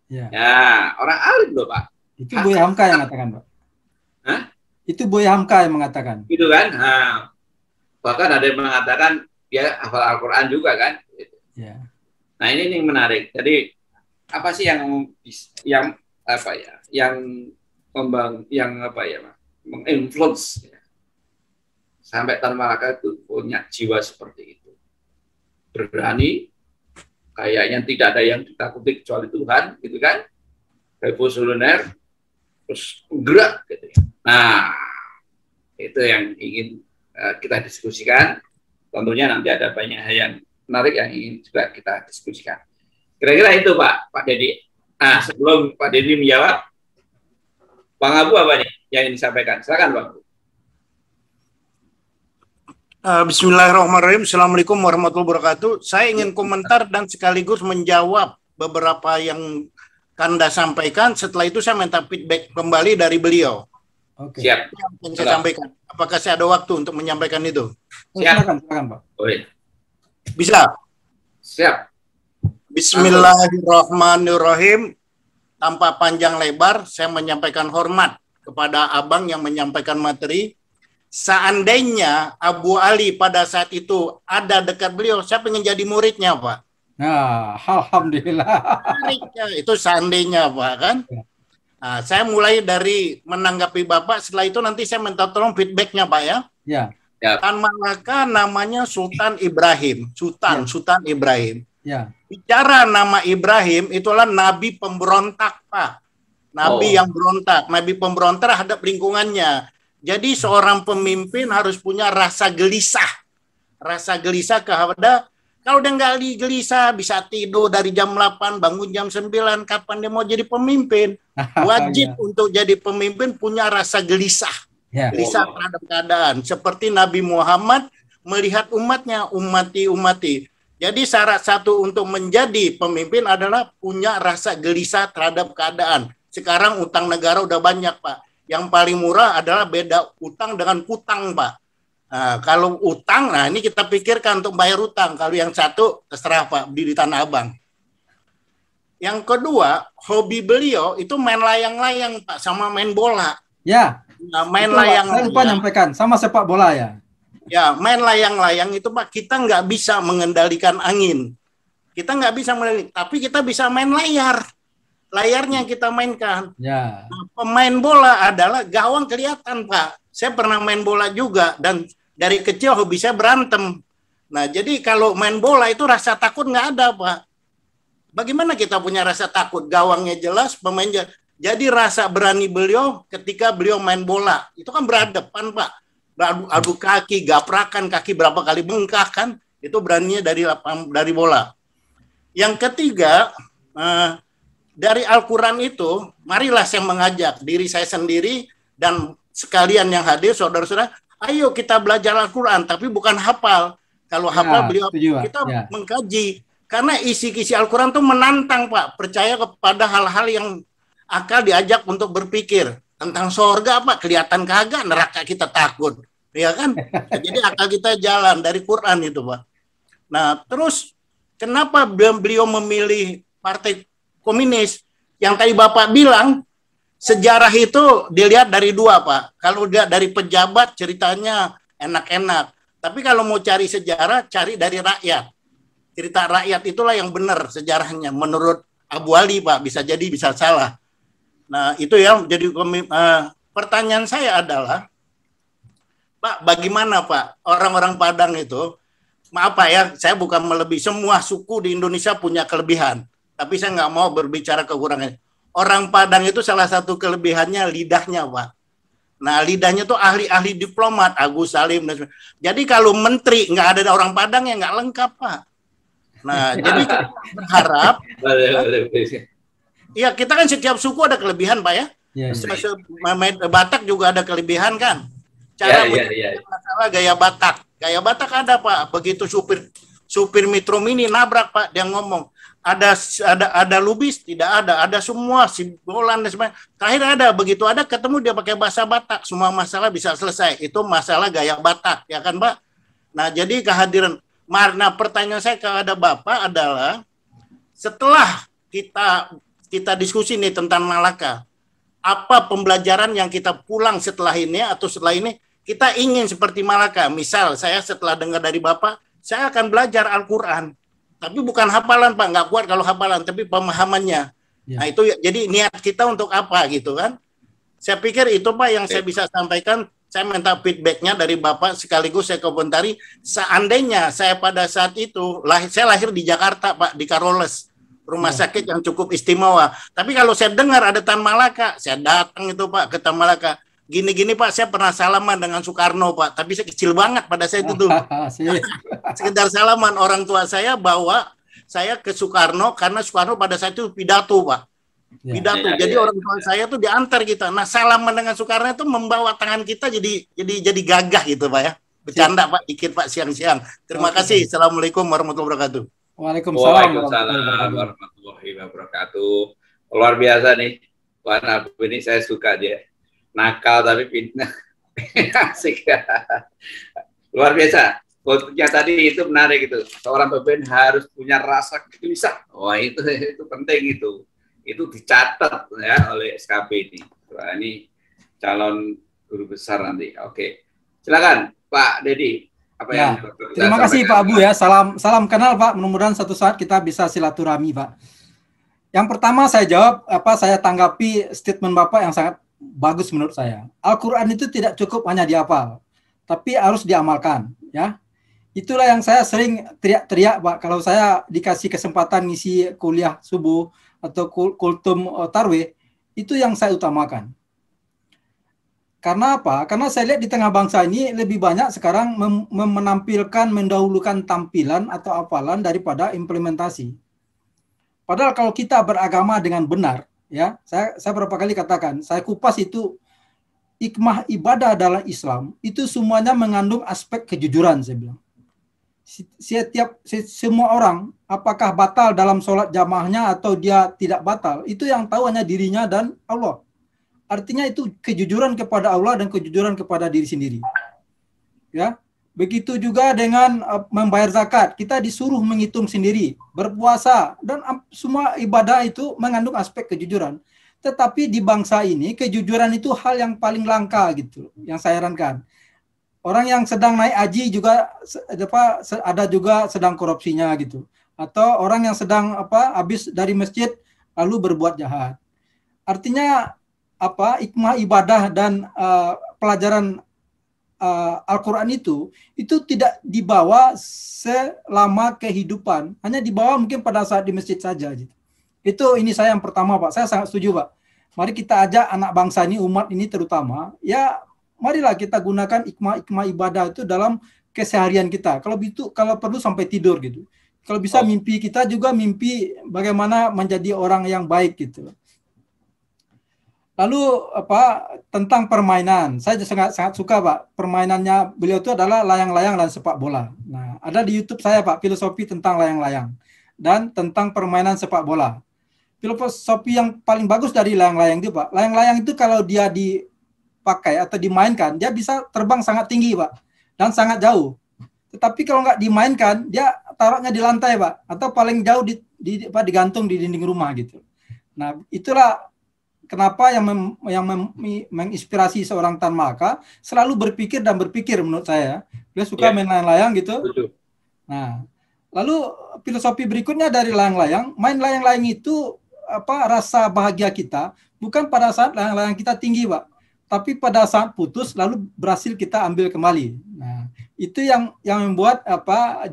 Ya, orang alim loh Pak. Itu Buya Hamka yang mengatakan, Pak. Hah? Itu Buya Hamka yang mengatakan. Gitu kan? Nah, bahkan ada yang mengatakan dia hafal Al-Quran juga kan? Ya. Nah ini yang menarik. Jadi apa sih yang menginfluence sampai Tan Malaka itu punya jiwa seperti itu, berani, kayaknya tidak ada yang ditakuti kecuali Tuhan, gitu kan, revolusioner, terus gerak, gitu. Nah, itu yang ingin kita diskusikan. Tentunya nanti ada banyak hal yang menarik yang ingin juga kita diskusikan. Kira-kira itu Pak Deddy. Nah, sebelum Pak Deddy menjawab, Bang Abu apa nih yang ingin disampaikan? Silakan Bang. Bismillahirrahmanirrahim. Assalamualaikum warahmatullahi wabarakatuh. Saya ingin komentar dan sekaligus menjawab beberapa yang Anda sampaikan. Setelah itu saya minta feedback kembali dari beliau. Oke. Siap. Yang saya sampaikan. Apakah saya ada waktu untuk menyampaikan itu? Siap. Silakan Pak. Bisa. Siap. Bismillahirrahmanirrahim. Tanpa panjang lebar, saya menyampaikan hormat kepada Abang yang menyampaikan materi. Seandainya Abu Ali pada saat itu ada dekat beliau, saya pengen jadi muridnya, Pak. Nah, alhamdulillah. Itu seandainya, Pak, kan? Nah, saya mulai dari menanggapi Bapak, setelah itu nanti saya minta tolong feedbacknya, Pak, ya. Ya. Tan Malaka namanya Sultan Ibrahim. Sultan Ibrahim. Ya. Bicara nama Ibrahim, itulah nabi pemberontak, Pak. Nabi yang berontak, nabi pemberontak terhadap lingkungannya. Jadi seorang pemimpin harus punya rasa gelisah. Rasa gelisah kepada, kalau dia nggak gelisah, bisa tidur dari jam 8, bangun jam 9, kapan dia mau jadi pemimpin? Wajib untuk jadi pemimpin punya rasa gelisah. Gelisah terhadap keadaan. Seperti Nabi Muhammad melihat umatnya, umati. Jadi syarat satu untuk menjadi pemimpin adalah punya rasa gelisah terhadap keadaan. Sekarang utang negara udah banyak, Pak. Yang paling murah adalah beda utang dengan kutang, Pak. Nah, kalau utang, nah ini kita pikirkan untuk bayar utang. Kalau yang satu terserah Pak, beli di Tanah Abang. Yang kedua, hobi beliau itu main layang-layang Pak, sama main bola. Ya. Nah, main Itu, layang. saya lupa nyampaikan, sama sepak bola ya. Ya, main layang-layang itu Pak, kita nggak bisa mengendalikan angin. Kita nggak bisa mengendalikan, tapi kita bisa main layar. Layarnya kita mainkan. Ya. Nah, pemain bola adalah gawang kelihatan Pak. Saya pernah main bola juga dan dari kecil hobi saya berantem. Nah, jadi kalau main bola itu rasa takut nggak ada, Pak. Bagaimana kita punya rasa takut? Gawangnya jelas, pemain jelas. Jadi rasa berani beliau ketika beliau main bola. Itu kan berhadapan, Pak. Adu kaki, gaprakan, kaki berapa kali bengkak kan. Itu beraninya dari bola. Yang ketiga, dari Al-Quran itu, marilah saya mengajak diri saya sendiri dan sekalian yang hadir, saudara-saudara, ayo kita belajar Al-Quran, tapi bukan hafal. Kalau hafal beliau kita mengkaji. Karena isi-isi Al-Quran itu menantang, Pak. Percaya kepada hal-hal yang akal diajak untuk berpikir. Tentang surga, Pak, kelihatan kagak, neraka kita takut. Ya kan? Jadi akal kita jalan dari Quran itu, Pak. Nah, terus kenapa beliau memilih Partai Komunis? Yang tadi Bapak bilang, sejarah itu dilihat dari dua, Pak. Kalau dia dari pejabat, ceritanya enak-enak. Tapi kalau mau cari sejarah, cari dari rakyat. Cerita rakyat itulah yang benar sejarahnya. Menurut Abu Ali, Pak. Bisa jadi, bisa salah. Nah, itu yang jadi pertanyaan saya adalah, Pak, bagaimana, Pak? Orang-orang Padang itu, maaf Pak ya, saya bukan melebihi. Semua suku di Indonesia punya kelebihan. Tapi saya nggak mau berbicara kekurangannya. Orang Padang itu salah satu kelebihannya lidahnya, Pak. Nah, lidahnya tuh ahli-ahli diplomat, Agus Salim. Jadi kalau menteri nggak ada orang Padang yang nggak lengkap, Pak. Nah, jadi kita berharap. Iya, kita kan setiap suku ada kelebihan, Pak ya. Batak juga ada kelebihan kan. Cara masalah gaya Batak. Gaya Batak ada, Pak. Begitu supir Metro Mini nabrak, Pak, dia ngomong, ada lubis, tidak ada semua simbolan dan sebagainya. Terakhir ada, begitu ada ketemu dia pakai bahasa Batak, semua masalah bisa selesai. Itu masalah gaya Batak, ya kan, Pak? Nah, jadi kehadiran. Nah, pertanyaan saya kepada Bapak adalah, setelah kita diskusi nih tentang Malaka, apa pembelajaran yang kita pulang setelah ini atau setelah ini kita ingin seperti Malaka? Misal saya setelah dengar dari Bapak, saya akan belajar Al-Quran, tapi bukan hafalan, Pak, nggak kuat kalau hafalan, tapi pemahamannya. Ya. Nah, itu jadi niat kita untuk apa gitu kan? Saya pikir itu, Pak, yang saya bisa sampaikan. Saya minta feedbacknya dari Bapak, sekaligus saya komentari. Seandainya saya pada saat itu, saya lahir di Jakarta, Pak, di Karoles, rumah sakit yang cukup istimewa. Tapi kalau saya dengar ada Tan Malaka, saya datang itu, Pak, ke Tan Malaka. Gini-gini, Pak, saya pernah salaman dengan Soekarno, Pak, tapi saya kecil banget pada saat itu. Sekedar salaman, orang tua saya bawa saya ke Soekarno karena Soekarno pada saat itu pidato, Pak. Pidato. Jadi orang tua saya tuh diantar kita. Nah, salaman dengan Soekarno itu membawa tangan kita jadi gagah gitu, Pak ya. Bercanda, Pak, dikit, Pak, siang-siang. Terima kasih. Assalamualaikum warahmatullahi wabarakatuh. Waalaikumsalam warahmatullahi wabarakatuh. Luar biasa nih, Pak Nabu ini, saya suka dia. Nakal tapi pintar. Asik. Luar biasa. Yang tadi itu menarik itu. Seorang pemimpin harus punya rasa gelisah. Wah, itu penting itu. Itu dicatat ya oleh SKP ini. Wah, ini calon guru besar nanti. Oke. Silakan Pak Dedi. Apa yang terima kasih Pak Abu ya. Salam kenal, Pak. Mudah-mudahan suatu saat kita bisa silaturahmi, Pak. Yang pertama saya jawab, saya tanggapi statement Bapak yang sangat bagus menurut saya. Al-Quran itu tidak cukup hanya dihafal, tapi harus diamalkan, ya. Itulah yang saya sering teriak-teriak, Pak. Kalau saya dikasih kesempatan ngisi kuliah subuh atau kultum tarwih, itu yang saya utamakan. Karena apa? Karena saya lihat di tengah bangsa ini lebih banyak sekarang menampilkan, mendahulukan tampilan atau hafalan daripada implementasi. Padahal kalau kita beragama dengan benar, ya, saya berapa kali katakan, saya kupas itu hikmah ibadah dalam Islam itu semuanya mengandung aspek kejujuran, saya bilang. Semua orang, apakah batal dalam sholat jamaahnya atau dia tidak batal, itu yang tahu hanya dirinya dan Allah. Artinya itu kejujuran kepada Allah dan kejujuran kepada diri sendiri. Ya, Begitu juga dengan membayar zakat, kita disuruh menghitung sendiri, berpuasa, dan semua ibadah itu mengandung aspek kejujuran. Tetapi di bangsa ini, kejujuran itu hal yang paling langka gitu, yang saya herankan. Orang yang sedang naik haji juga ada juga sedang korupsinya gitu. Atau orang yang sedang habis dari masjid lalu berbuat jahat. Artinya hikmah ibadah dan pelajaran Al-Quran itu tidak dibawa selama kehidupan, hanya dibawa mungkin pada saat di masjid saja gitu. Ini saya yang pertama, Pak. Saya sangat setuju, Pak. Mari kita ajak anak bangsa ini, umat ini terutama, ya marilah kita gunakan hikmah ibadah itu dalam keseharian kita. Kalau perlu sampai tidur gitu. Kalau bisa mimpi kita juga mimpi bagaimana menjadi orang yang baik gitu. Lalu tentang permainan, saya sangat suka, Pak. Permainannya beliau itu adalah layang-layang dan sepak bola. Nah, ada di YouTube saya, Pak, filosofi tentang layang-layang dan tentang permainan sepak bola. Filosofi yang paling bagus dari layang-layang itu, Pak. Layang-layang itu kalau dia dipakai atau dimainkan, dia bisa terbang sangat tinggi, Pak, dan sangat jauh. Tetapi kalau nggak dimainkan, dia taruhnya di lantai, Pak, atau paling jauh digantung di dinding rumah gitu. Nah, itulah kenapa yang menginspirasi seorang Tan Malaka selalu berpikir menurut saya. Dia suka main layang-layang gitu. Nah, lalu filosofi berikutnya dari layang-layang, main layang-layang itu rasa bahagia kita bukan pada saat layang-layang kita tinggi, Pak, tapi pada saat putus lalu berhasil kita ambil kembali. Nah, itu yang membuat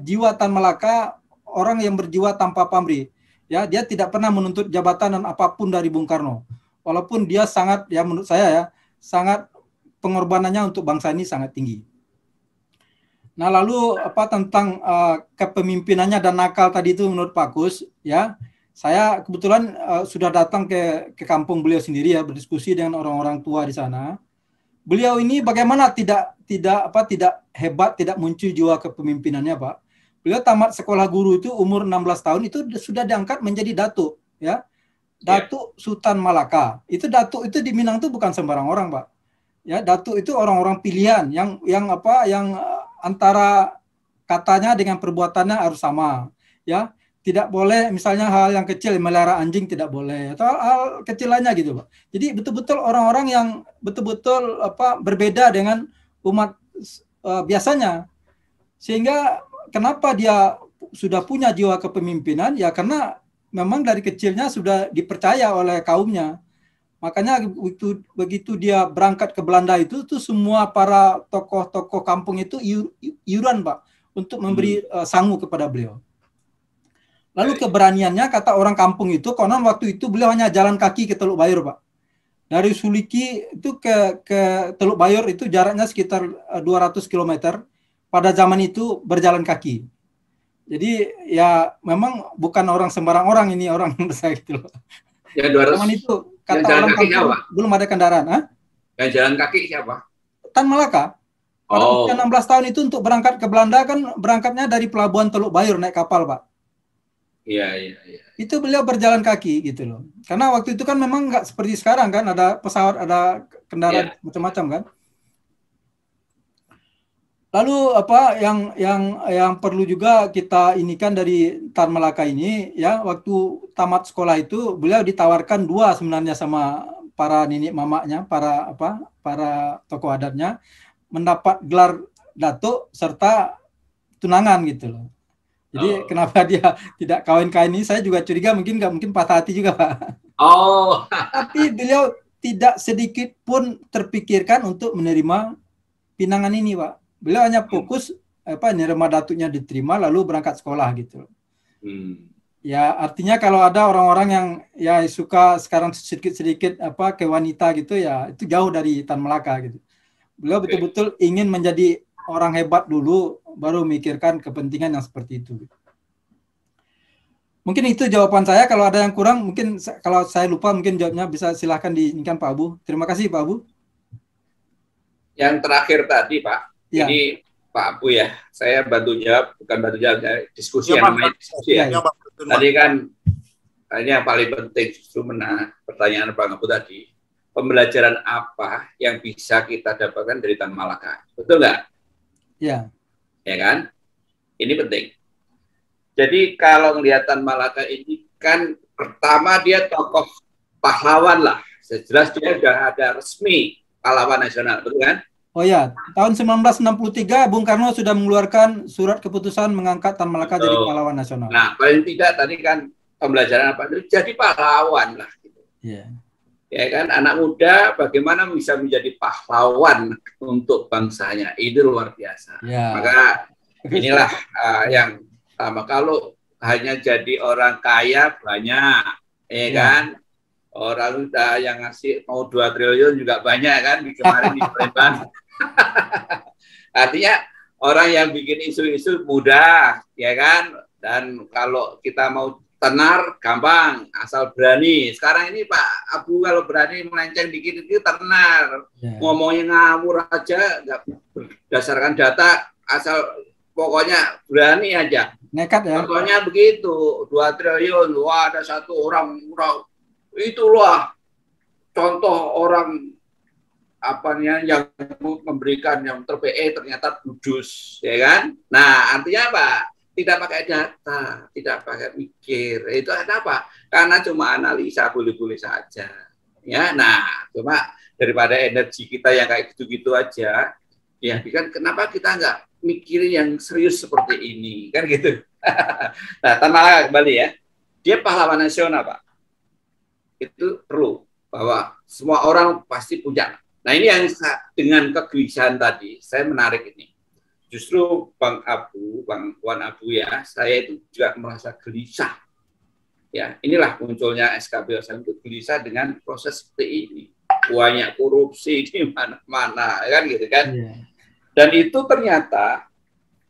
jiwa Tan Malaka orang yang berjiwa tanpa pamrih. Ya, dia tidak pernah menuntut jabatan dan apapun dari Bung Karno. Walaupun dia sangat, ya menurut saya sangat pengorbanannya untuk bangsa ini sangat tinggi. Nah, lalu tentang kepemimpinannya dan nakal tadi itu menurut Pak Kus, ya, saya kebetulan sudah datang ke kampung beliau sendiri ya, berdiskusi dengan orang-orang tua di sana. Beliau ini bagaimana tidak hebat, tidak muncul jiwa kepemimpinannya, Pak. Beliau tamat sekolah guru itu umur 16 tahun itu sudah diangkat menjadi datuk, ya. Datuk Sultan Malaka. Datuk itu di Minang itu bukan sembarang orang, Pak. Ya, datuk itu orang-orang pilihan yang antara katanya dengan perbuatannya harus sama. Ya, tidak boleh misalnya hal yang kecil melihara anjing tidak boleh atau hal kecil lainnya gitu, Pak. Jadi betul-betul orang-orang yang betul-betul berbeda dengan umat biasanya. Sehingga kenapa dia sudah punya jiwa kepemimpinan? Ya karena memang dari kecilnya sudah dipercaya oleh kaumnya. Makanya begitu dia berangkat ke Belanda itu tuh semua para tokoh-tokoh kampung itu iuran, Pak, untuk memberi sangu kepada beliau. Lalu keberaniannya, kata orang kampung itu, konon waktu itu beliau hanya jalan kaki ke Teluk Bayur, Pak. Dari Suliki itu ke Teluk Bayur itu jaraknya sekitar 200 km. Pada zaman itu berjalan kaki. Jadi ya memang bukan orang sembarang orang ini, orang besar gitu loh. Ya 200. Zaman itu kata orang kampung belum ada kendaraan. Yang jalan kaki siapa? Tan Malaka. Pada usia 16 tahun itu untuk berangkat ke Belanda kan berangkatnya dari pelabuhan Teluk Bayur naik kapal, Pak. Iya. Itu beliau berjalan kaki gitu loh. Karena waktu itu kan memang nggak seperti sekarang kan, ada pesawat, ada kendaraan macam-macam kan. Lalu yang perlu juga kita inikan dari Tan Malaka ini, ya, waktu tamat sekolah itu beliau ditawarkan dua sebenarnya sama para nenek mamaknya, para tokoh adatnya, mendapat gelar datuk serta tunangan gitu loh. Jadi kenapa dia tidak kawin-kawin ini saya juga curiga, mungkin patah hati juga, Pak. Tapi beliau tidak sedikit pun terpikirkan untuk menerima pinangan ini, Pak. Beliau hanya fokus nerima datuknya diterima lalu berangkat sekolah gitu. Ya artinya kalau ada orang-orang yang ya suka sekarang sedikit-sedikit ke wanita gitu, ya itu jauh dari Tan Malaka gitu. Beliau betul-betul ingin menjadi orang hebat dulu baru memikirkan kepentingan yang seperti itu. Mungkin itu jawaban saya. Kalau ada yang kurang mungkin kalau saya lupa mungkin jawabnya bisa silahkan diinginkan Pak Abu. Terima kasih Pak Abu. Yang terakhir tadi Pak. Ya. Ini Pak Abu ya, saya bantu jawab, bukan bantu jawab, diskusi yang namanya diskusi ya. Tadi kan ini yang paling penting justru pertanyaan Pak Abu tadi, pembelajaran apa yang bisa kita dapatkan dari Tan Malaka, betul nggak? Ya. ya kan? Ini penting. Jadi kalau melihat Tan Malaka ini kan pertama dia tokoh pahlawan lah. Jelas dia sudah ada resmi pahlawan nasional, betul kan? Oh ya, tahun 1963 Bung Karno sudah mengeluarkan surat keputusan mengangkat Tan Malaka jadi pahlawan nasional. Nah, paling tidak tadi kan pembelajaran apa itu jadi pahlawan lah. Gitu. Yeah. Ya kan, anak muda bagaimana bisa menjadi pahlawan untuk bangsanya, itu luar biasa. Yeah. Maka inilah yang pertama, kalau hanya jadi orang kaya banyak, kan? Orang udah yang ngasih mau 2 triliun juga banyak kan di kemarin di Palembang. Artinya orang yang bikin isu-isu mudah, ya kan? Dan kalau kita mau tenar gampang, asal berani. Sekarang ini Pak Abu kalau berani melenceng dikit itu tenar. Ngomongnya ngawur aja, nggak berdasarkan data, asal pokoknya berani aja. Nekat ya. Contohnya begitu, 2 triliun, wah ada satu orang itulah contoh orang apanya yang memberikan yang terbaik ternyata kudus, ya kan? Nah, artinya apa? Tidak pakai data, tidak pakai mikir. Itu apa? Karena cuma analisa boleh-boleh saja. Ya, nah, cuma daripada energi kita yang kayak gitu-gitu aja, ya kan kenapa kita nggak mikirin yang serius seperti ini, kan gitu. Nah, Tan Malaka kembali ya. Dia pahlawan nasional, Pak. Itu perlu bahwa semua orang pasti punya. Nah ini yang dengan kegelisahan tadi saya menarik ini. Justru Bang Wan Abu ya, saya itu juga merasa gelisah. Ya inilah munculnya SKB Osam itu gelisah dengan proses seperti ini. Banyak korupsi di mana-mana, kan gitu kan. Yeah. Dan itu ternyata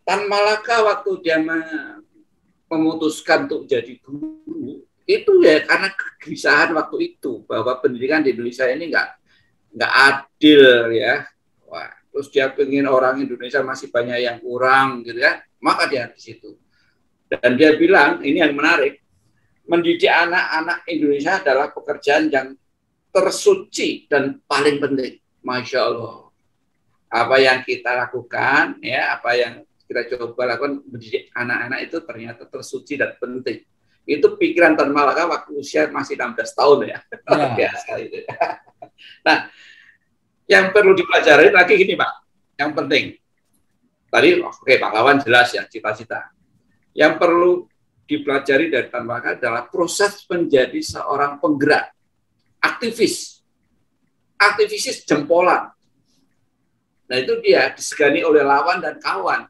Tan Malaka waktu dia memutuskan untuk jadi guru itu ya karena kegelisahan waktu itu bahwa pendidikan di Indonesia ini nggak adil ya. Wah, terus dia pengen orang Indonesia masih banyak yang kurang gitu ya. Maka dia di situ. Dan dia bilang ini yang menarik, mendidik anak-anak Indonesia adalah pekerjaan yang tersuci dan paling penting. Masya Allah. Apa yang kita lakukan ya, apa yang kita coba lakukan mendidik anak-anak itu ternyata tersuci dan penting. Itu pikiran Tan Malaka waktu usia masih 16 tahun ya. Biasa itu. Nah, yang perlu dipelajari lagi gini Pak, yang penting. Tadi pahlawan jelas ya, cita-cita. Yang perlu dipelajari dari Tan Malaka adalah proses menjadi seorang penggerak, aktivis jempolan. Nah itu dia disegani oleh lawan dan kawan.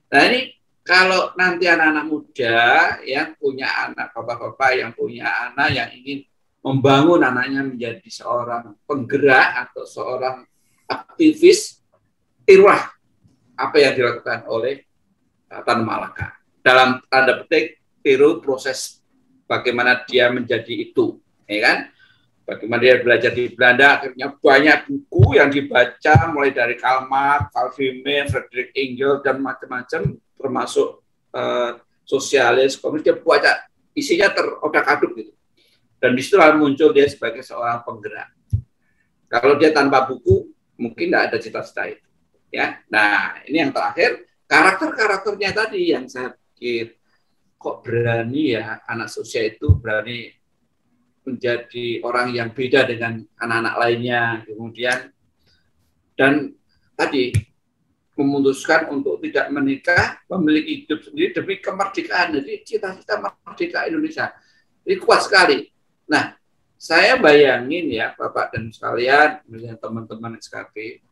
Nah ini kalau nanti anak-anak muda yang punya anak, bapak-bapak yang punya anak yang ingin membangun anaknya menjadi seorang penggerak atau seorang aktivis, tirulah apa yang dilakukan oleh Tan Malaka. Dalam tanda petik, tiru proses bagaimana dia menjadi itu, ya kan? Bagaimana dia belajar di Belanda, akhirnya banyak buku yang dibaca, mulai dari Karl Marx, Carl Friedman, Friedrich Engels, dan macam-macam, termasuk sosialis, komunis, dia baca, isinya terodak-aduk gitu. Dan disitulah muncul dia sebagai seorang penggerak. Kalau dia tanpa buku, mungkin tidak ada cita-cita itu. Ya, nah ini yang terakhir, karakter-karakternya tadi yang saya pikir, kok berani ya anak sosial itu berani menjadi orang yang beda dengan anak-anak lainnya, kemudian dan tadi memutuskan untuk tidak menikah, memiliki hidup sendiri demi kemerdekaan. Jadi cita-cita merdeka Indonesia ini kuat sekali. Nah, saya bayangin ya Bapak dan sekalian, misalnya teman-teman SKP,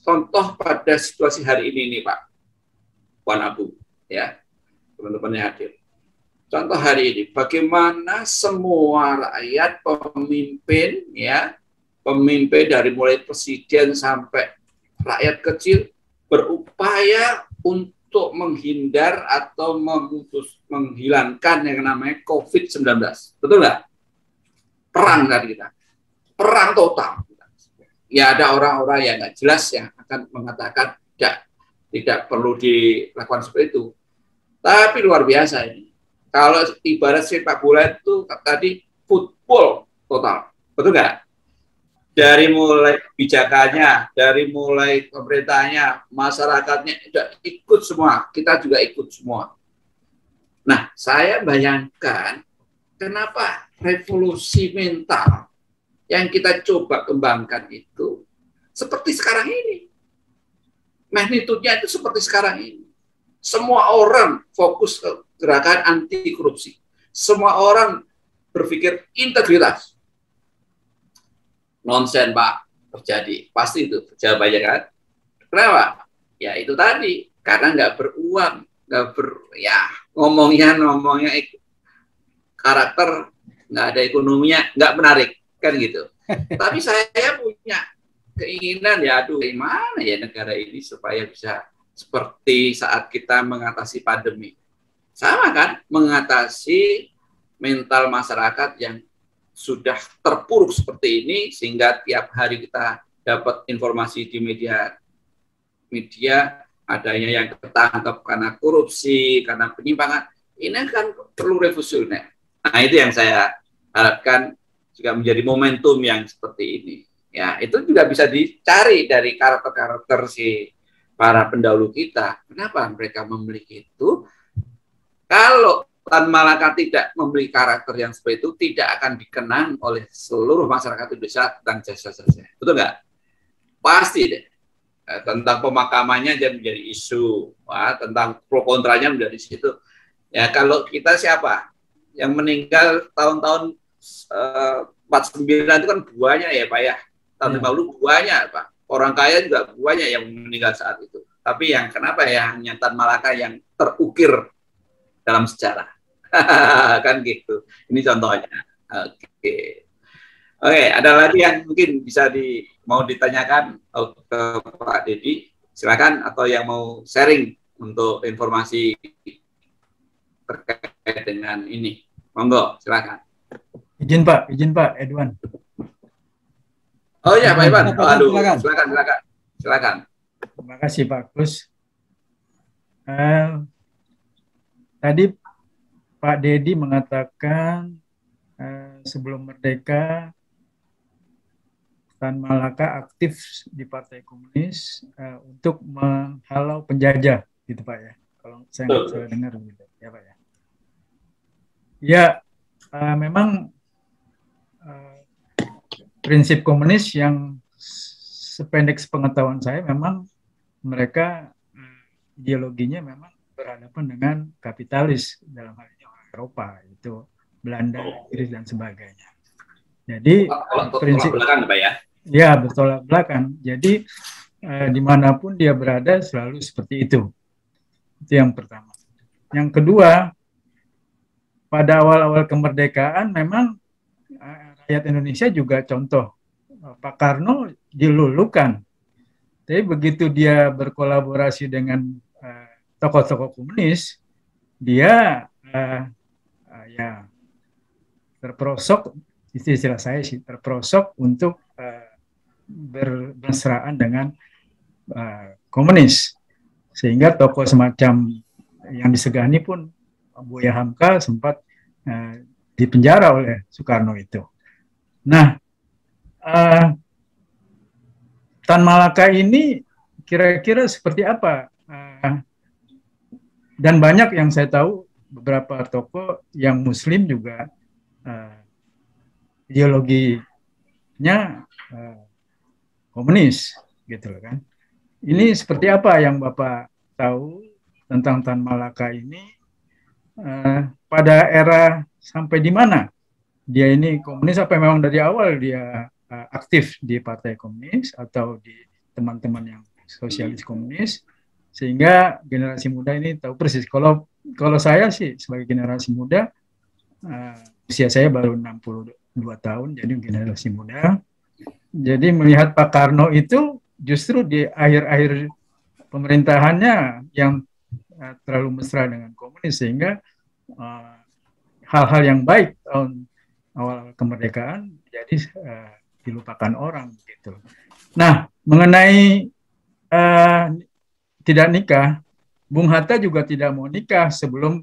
contoh pada situasi hari ini nih Pak Wan Abu, ya teman-teman yang hadir. Contoh hari ini, bagaimana semua rakyat, pemimpin, ya, pemimpin dari mulai presiden sampai rakyat kecil berupaya untuk menghindar atau menghilangkan yang namanya COVID-19. Betul nggak? Perang tadi kita. Perang total. Ya ada orang-orang yang nggak jelas yang akan mengatakan tidak perlu dilakukan seperti itu. Tapi luar biasa ini. Kalau ibarat sepak bola itu tadi football total, betul nggak? Dari mulai kebijakannya, dari mulai pemerintahnya, masyarakatnya sudah ikut semua, kita juga ikut semua. Nah, saya bayangkan kenapa revolusi mental yang kita coba kembangkan itu seperti sekarang ini. Magnitudenya itu seperti sekarang ini. Semua orang fokus ke gerakan anti korupsi. Semua orang berpikir integritas. Nonsen, Pak, terjadi. Pasti itu jawabannya kan. Kenapa? Ya itu tadi. Karena nggak beruang. Ngomongnya karakter, nggak ada ekonominya, nggak menarik. Kan gitu. Tapi saya punya keinginan, ya aduh, gimana ya negara ini supaya bisa seperti saat kita mengatasi pandemi. Sama kan? Mengatasi mental masyarakat yang sudah terpuruk seperti ini, sehingga tiap hari kita dapat informasi di media adanya yang ketangkep karena korupsi, karena penyimpangan. Ini kan perlu revolusioner. Nah, itu yang saya harapkan juga menjadi momentum yang seperti ini. Ya, itu juga bisa dicari dari karakter-karakter si para pendahulu kita. Kenapa mereka memiliki itu? Kalau Tan Malaka tidak memiliki karakter yang seperti itu, tidak akan dikenang oleh seluruh masyarakat Indonesia tentang jasa-jasa. Betul nggak? Pasti deh. Tentang pemakamannya jadi menjadi isu. Wah, tentang pro kontranya menjadi situ. Ya, kalau kita siapa? Yang meninggal tahun-tahun 49 itu kan buahnya ya, Pak ya. Tahun 50 buahnya, Pak. Orang kaya juga buahnya yang meninggal saat itu. Tapi yang kenapa ya hanya Tan Malaka yang terukir dalam sejarah. Kan gitu. Ini contohnya. Oke, ada lagi yang mungkin bisa mau ditanyakan ke Pak Dedi, silakan, atau yang mau sharing untuk informasi terkait dengan ini. Monggo, silakan. Izin Pak Edwan. Oh ya, Pak Iwan. Aduh, silakan. Terima kasih Pak Kus. Tadi Pak Dedi mengatakan sebelum merdeka Tan Malaka aktif di Partai Komunis untuk menghalau penjajah, gitu Pak ya. Kalau saya nggak salah dengar gitu, ya Pak ya. Ya, memang prinsip komunis yang sependek sepengetahuan saya memang mereka ideologinya memang berhadapan dengan kapitalis, dalam hal ini orang Eropa, itu Belanda, Inggris dan sebagainya. Jadi prinsip belakang, Pak ya. Ya, bertolak belakang. Jadi dimanapun dia berada selalu seperti itu. Itu yang pertama. Yang kedua, pada awal-awal kemerdekaan memang rakyat Indonesia juga contoh. Pak Karno dilulukan. Tapi begitu dia berkolaborasi dengan tokoh-tokoh komunis, dia ya terperosok, istilah saya sih, terperosok untuk bermesraan dengan komunis. Sehingga tokoh semacam yang disegani pun Buya Hamka sempat dipenjara oleh Soekarno itu. Nah, Tan Malaka ini kira-kira seperti apa? Dan banyak yang saya tahu, beberapa tokoh yang Muslim juga ideologinya komunis, gitu loh kan. Ini seperti apa yang Bapak tahu tentang Tan Malaka ini? Pada era sampai di mana dia ini komunis, apa memang dari awal dia aktif di Partai Komunis atau di teman-teman yang sosialis komunis, sehingga generasi muda ini tahu persis. Kalau saya sih sebagai generasi muda, usia saya baru 62 tahun, jadi generasi muda. Jadi melihat Pak Karno itu justru di akhir-akhir pemerintahannya yang terlalu mesra dengan komunis, sehingga hal-hal yang baik tahun awal kemerdekaan jadi dilupakan orang gitu. Nah, mengenai tidak nikah, Bung Hatta juga tidak mau nikah sebelum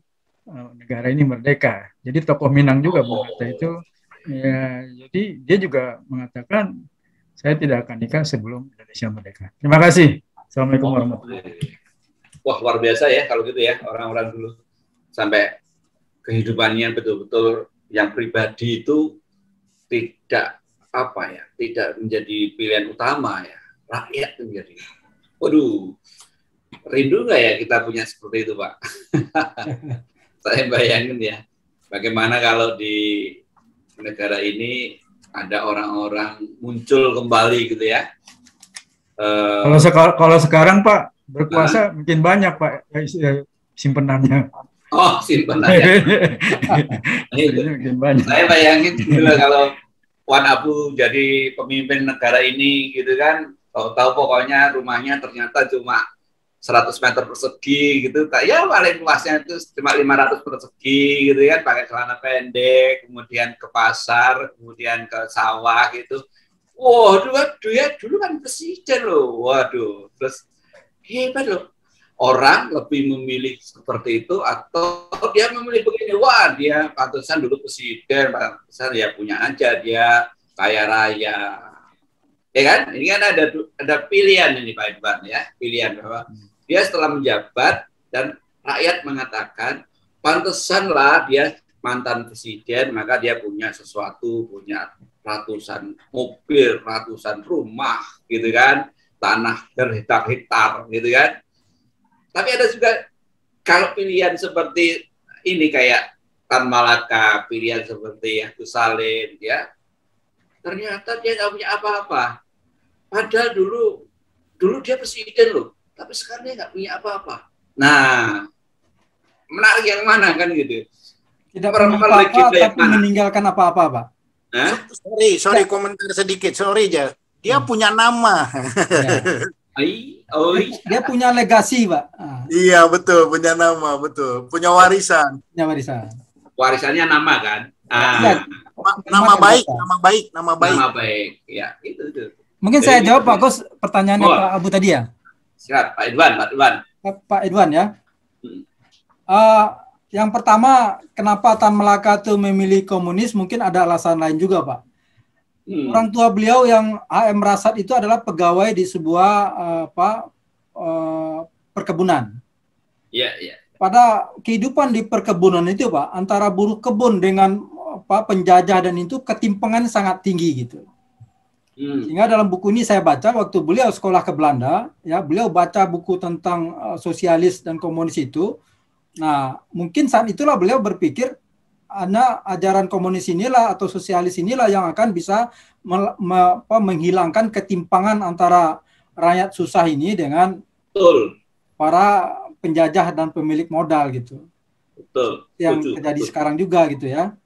negara ini merdeka. Jadi tokoh Minang juga Bung Hatta itu, ya, jadi dia juga mengatakan saya tidak akan nikah sebelum Indonesia merdeka. Terima kasih. Assalamualaikum warahmatullahi wabarakatuh. Wah, luar biasa ya kalau gitu ya, orang-orang dulu sampai kehidupannya betul-betul yang pribadi itu tidak tidak menjadi pilihan utama ya, rakyat itu menjadi. Waduh, rindu nggak ya kita punya seperti itu, Pak? Saya bayangin ya, bagaimana kalau di negara ini ada orang-orang muncul kembali gitu ya. Kalau sekarang Pak berkuasa mungkin banyak Pak simpenannya. Oh, simpenannya. Mungkin banyak. Saya bayangin dulu kalau Wan Abu jadi pemimpin negara ini gitu kan, tahu-tahu pokoknya rumahnya ternyata cuma 100 meter persegi gitu, ya paling luasnya itu cuma 500 persegi gitu kan, pakai celana pendek, kemudian ke pasar, kemudian ke sawah gitu. Waduh, dulu kan presiden loh, waduh, terus hebat loh. Orang lebih memilih seperti itu atau dia memilih begini, wah dia pantesan dulu presiden, pantesan ya punya aja, dia kaya raya. Ya kan? Ini kan ada pilihan ini Pak Idwan ya, pilihan bahwa dia setelah menjabat dan rakyat mengatakan pantesanlah dia mantan presiden, maka dia punya sesuatu, punya ratusan mobil, ratusan rumah gitu kan, tanah berhektar-hektar gitu kan. Tapi ada juga kalau pilihan seperti ini kayak Tan Malaka, pilihan seperti Agus Salim ya, ternyata dia nggak punya apa-apa. Padahal dulu dia presiden loh, tapi sekarang dia nggak punya apa-apa. Nah, menarik yang mana kan gitu? Tidak punya apa-apa tapi meninggalkan apa-apa, Pak. Sorry, komentar sedikit. Sorry aja. Dia punya nama. Dia punya legasi, Pak. Iya, betul, punya nama, betul. Punya warisan. Punya warisan. Warisannya nama kan? Nama baik. Nama baik, ya itu. Mungkin jadi, saya jawab Pak Gus pertanyaannya Pak Abu tadi ya. Siap, Pak Idwan. Pak Idwan ya. Yang pertama, kenapa Tan Malaka itu memilih komunis? Mungkin ada alasan lain juga, Pak. Orang tua beliau yang HM Rasad itu adalah pegawai di sebuah perkebunan. Iya. Pada kehidupan di perkebunan itu, Pak, antara buruh kebun dengan penjajah dan itu ketimpangan sangat tinggi gitu. Sehingga dalam buku ini saya baca waktu beliau sekolah ke Belanda, ya beliau baca buku tentang sosialis dan komunis itu. Nah, mungkin saat itulah beliau berpikir, ajaran komunis inilah atau sosialis inilah yang akan bisa menghilangkan ketimpangan antara rakyat susah ini dengan para penjajah dan pemilik modal gitu. Betul. Yang terjadi sekarang juga gitu ya.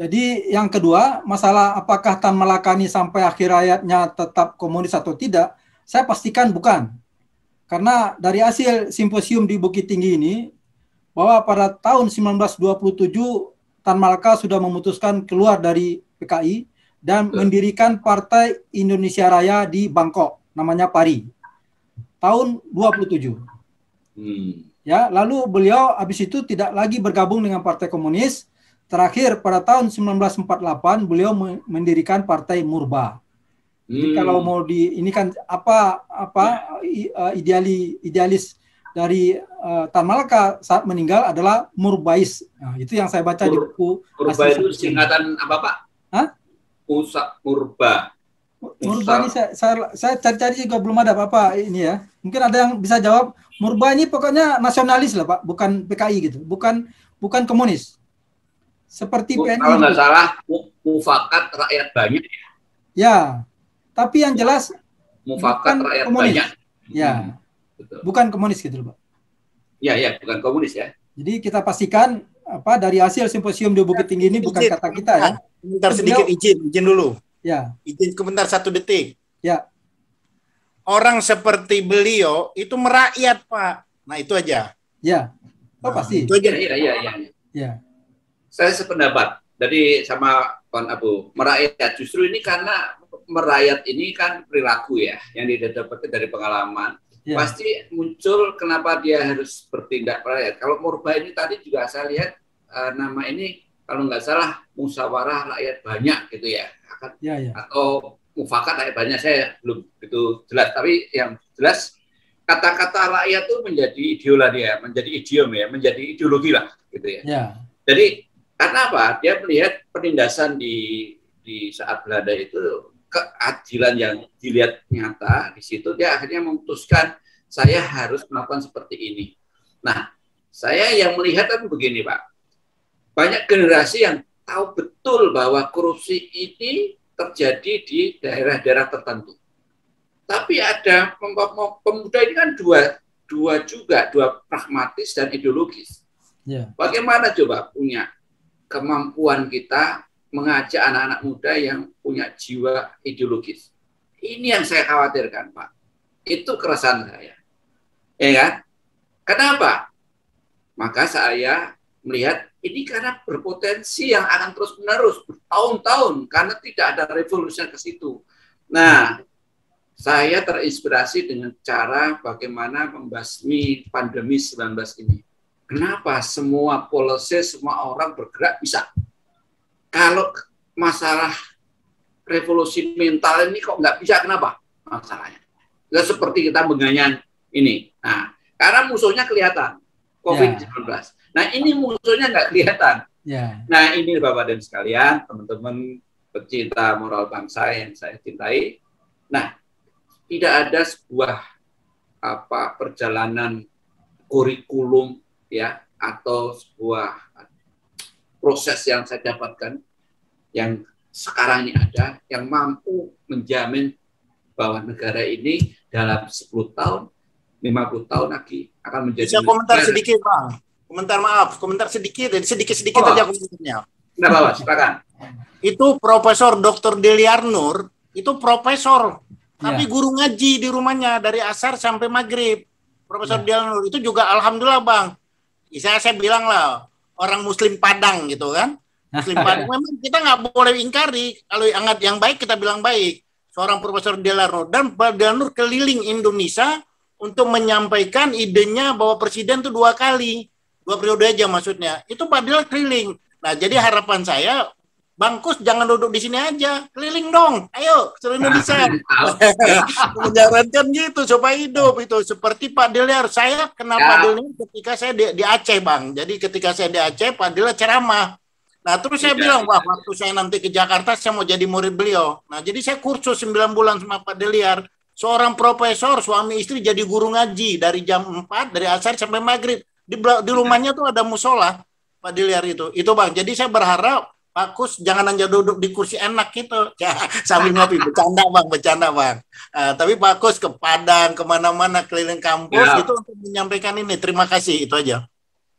Jadi yang kedua, masalah apakah Tan Malaka ini sampai akhir hayatnya tetap komunis atau tidak, saya pastikan bukan. Karena dari hasil simposium di Bukit Tinggi ini, bahwa pada tahun 1927 Tan Malaka sudah memutuskan keluar dari PKI dan mendirikan Partai Indonesia Raya di Bangkok, namanya PARI. Tahun 27. Ya, lalu beliau habis itu tidak lagi bergabung dengan Partai Komunis. Terakhir pada tahun 1948 beliau mendirikan Partai Murba. Jadi kalau mau ini kan idealis dari Tan Malaka saat meninggal adalah Murbais. Nah, itu yang saya baca di buku. Murba itu singkatan apa, Pak? Murba. Murba ini saya cari-cari juga belum ada apa-apa ini ya. Mungkin ada yang bisa jawab. Murba ini pokoknya nasionalis lah, Pak, bukan PKI gitu, bukan komunis. Seperti PNI. Kalau nggak salah, mufakat rakyat banyak. Ya, tapi yang jelas mufakat rakyat komunis. Banyak. Ya, bukan komunis gitu loh, Pak. Ya, bukan komunis ya. Jadi kita pastikan dari hasil simposium di Bukit Tinggi ini bukan kata kita ya. Sebentar sedikit izin dulu. Ya. Izin komentar 1 detik. Ya. Orang seperti beliau itu merakyat, Pak. Nah, itu aja. Ya. Pasti. Itu aja. Iya. Saya sependapat. Jadi sama Pak Abu, merakyat justru ini karena merakyat ini kan perilaku ya yang didapatkan dari pengalaman. Ya. Pasti muncul kenapa dia harus bertindak merakyat. Kalau Murba ini tadi juga saya lihat nama ini kalau nggak salah musyawarah rakyat banyak gitu ya, atau mufakat rakyat banyak, saya belum itu jelas, tapi yang jelas kata-kata rakyat itu menjadi ideologi ya, menjadi idiom ya, menjadi ideologi lah gitu ya. Jadi karena apa? Dia melihat penindasan di saat Belanda itu keadilan yang dilihat nyata di situ, dia akhirnya memutuskan saya harus melakukan seperti ini. Nah, saya yang melihat kan begini Pak, banyak generasi yang tahu betul bahwa korupsi ini terjadi di daerah-daerah tertentu. Tapi ada pemuda ini kan dua pragmatis dan ideologis. Bagaimana coba punya kemampuan kita mengajak anak-anak muda yang punya jiwa ideologis? Ini yang saya khawatirkan, Pak. Itu keresahan saya. Ya kan? Kenapa? Maka saya melihat ini karena berpotensi yang akan terus-menerus bertahun-tahun karena tidak ada revolusi ke situ. Nah, saya terinspirasi dengan cara bagaimana membasmi pandemi 19 ini. Kenapa semua policy, semua orang bergerak bisa? Kalau masalah revolusi mental ini kok nggak bisa, kenapa? Masalahnya. Nggak seperti kita menganyang ini. Nah, karena musuhnya kelihatan, COVID-19. Nah, ini musuhnya nggak kelihatan. Nah, ini Bapak dan sekalian, teman-teman pecinta moral bangsa yang saya cintai. Nah, tidak ada sebuah perjalanan kurikulum ya atau sebuah proses yang saya dapatkan yang sekarang ini ada yang mampu menjamin bahwa negara ini dalam 10 tahun, 50 tahun lagi akan menjadi. Bisa komentar sedikit, Bang. Komentar sedikit aja komentarnya. Nah, Bapak, silakan. Itu Profesor Dr. Deliar Nur, itu profesor, tapi guru ngaji di rumahnya dari asar sampai maghrib. Profesor Deliar Nur itu juga alhamdulillah, Bang. Saya bilang lah, orang Muslim Padang gitu kan. Muslim Padang memang kita nggak boleh ingkari, kalau yang baik kita bilang baik. Seorang Profesor Deliar Nur, dan Pak Deliar Nur keliling Indonesia untuk menyampaikan idenya bahwa presiden itu 2 kali. 2 periode aja maksudnya. Itu Pak Deliar keliling. Nah, jadi harapan saya, Bang Kus jangan duduk di sini aja, keliling dong, ayo seluruh Indonesia. Menyarankan gitu supaya hidup itu seperti Pak Deliar. Saya kenal Pak Deliar ketika saya di Aceh, Bang. Jadi ketika saya di Aceh, Pak Deliar ceramah. Nah, terus saya bilang, wah, waktu saya nanti ke Jakarta, saya mau jadi murid beliau. Nah, jadi saya kursus 9 bulan sama Pak Deliar. Seorang profesor, suami istri jadi guru ngaji dari jam 4, dari asar sampai maghrib. Di rumahnya tuh ada musola, Pak Deliar itu. Itu Bang, jadi saya berharap Pak Kus jangan hanya duduk di kursi enak gitu. Ya, sambil ngopi, bercanda Bang. Tapi Pak Kus ke Padang, kemana-mana, keliling kampus, itu untuk menyampaikan ini. Terima kasih, itu aja.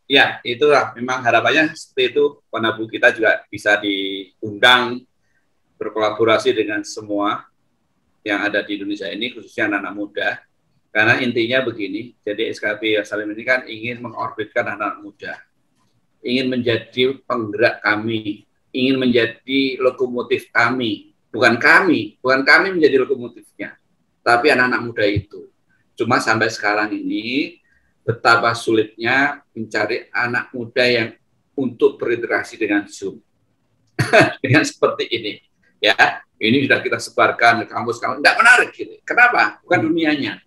Ya, itulah memang harapannya seperti itu. Panabu kita juga bisa diundang berkolaborasi dengan semua yang ada di Indonesia ini, khususnya anak-anak muda. Karena intinya begini, jadi SKP Salim ini kan ingin mengorbitkan anak muda, ingin menjadi penggerak kami, ingin menjadi lokomotif kami, bukan kami menjadi lokomotifnya, tapi anak-anak muda itu. Cuma sampai sekarang ini betapa sulitnya mencari anak muda yang untuk berinteraksi dengan Zoom. Dengan seperti ini. Ya, ini sudah kita sebarkan ke kampus-kampus. Tidak menarik gitu. Kenapa? Bukan dunianya.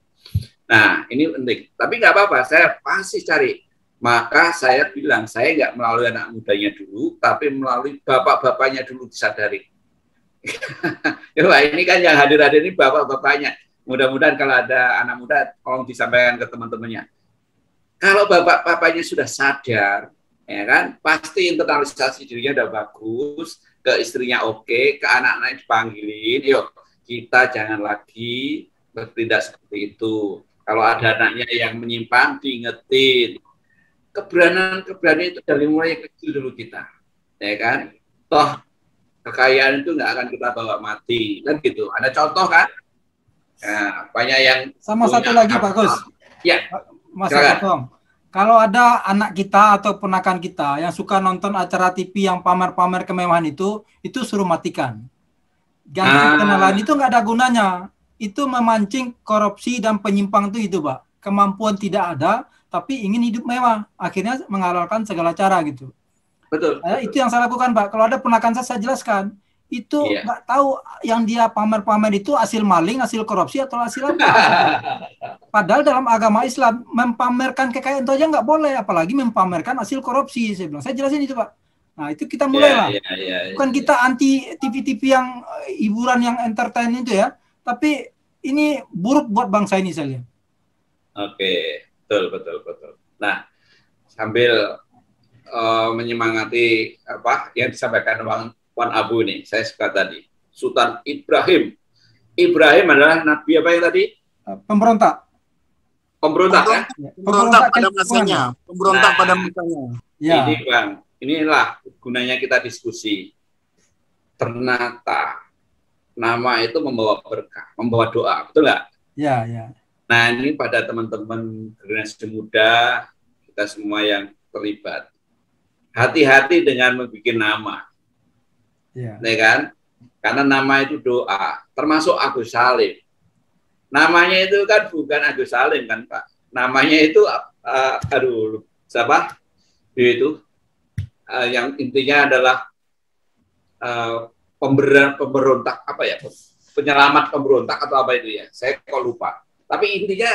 Nah, ini penting. Tapi nggak apa-apa, saya pasti cari. Maka saya bilang, saya nggak melalui anak mudanya dulu, tapi melalui bapak-bapaknya dulu disadari. Wah, ini kan yang hadir-hadir ini bapak-bapaknya. Mudah-mudahan kalau ada anak muda, tolong disampaikan ke teman-temannya. Kalau bapak-bapaknya sudah sadar, ya kan, pasti internalisasi dirinya udah bagus, ke istrinya oke, ke anak-anaknya dipanggilin, yuk kita jangan lagi bertindak seperti itu. Kalau ada anaknya yang menyimpang, diingetin. Keberanian itu dari mulai kecil dulu kita, ya kan. Toh kekayaan itu nggak akan kita bawa mati, kan gitu. Ada contoh kan? Nah, banyak yang sama satu lagi Pak Gus. Ya. Mas Potong. Kalau ada anak kita atau ponakan kita yang suka nonton acara TV yang pamer-pamer kemewahan itu suruh matikan. Ganti kenalan itu nggak ada gunanya. Itu memancing korupsi dan penyimpang itu Pak. Kemampuan tidak ada, tapi ingin hidup mewah. Akhirnya menghalalkan segala cara gitu. Betul. Itu yang saya lakukan, Pak. Kalau ada ponakan saya jelaskan. Itu nggak tahu yang dia pamer-pamer itu hasil maling, hasil korupsi, atau hasil apa. Padahal dalam agama Islam, mempamerkan kekayaan itu aja nggak boleh. Apalagi mempamerkan hasil korupsi. Saya bilang, saya jelasin itu, Pak. Nah, itu kita mulailah. Bukan kita anti TV-TV yang hiburan, yang entertain itu ya. Tapi ini buruk buat bangsa ini, saya lihat. Oke, betul. Nah, sambil menyemangati apa yang disampaikan Wan Abu nih, saya suka tadi. Sultan Ibrahim. Ibrahim adalah nabi apa yang tadi? Pemberontak. Pemberontak ya? Pemberontak pada masanya. Pemberontak pada masanya. Ya. Ini Bang, inilah gunanya kita diskusi. Ternyata nama itu membawa berkah, membawa doa, betul nggak? Ya. Nah, ini pada teman-teman generasi muda, kita semua yang terlibat. Hati-hati dengan membuat nama. Ya kan? Karena nama itu doa, termasuk Agus Salim. Namanya itu kan bukan Agus Salim kan, Pak. Namanya itu siapa? Itu yang intinya adalah pemberontak apa ya? Penyelamat pemberontak atau apa itu ya? Saya kok lupa. Tapi intinya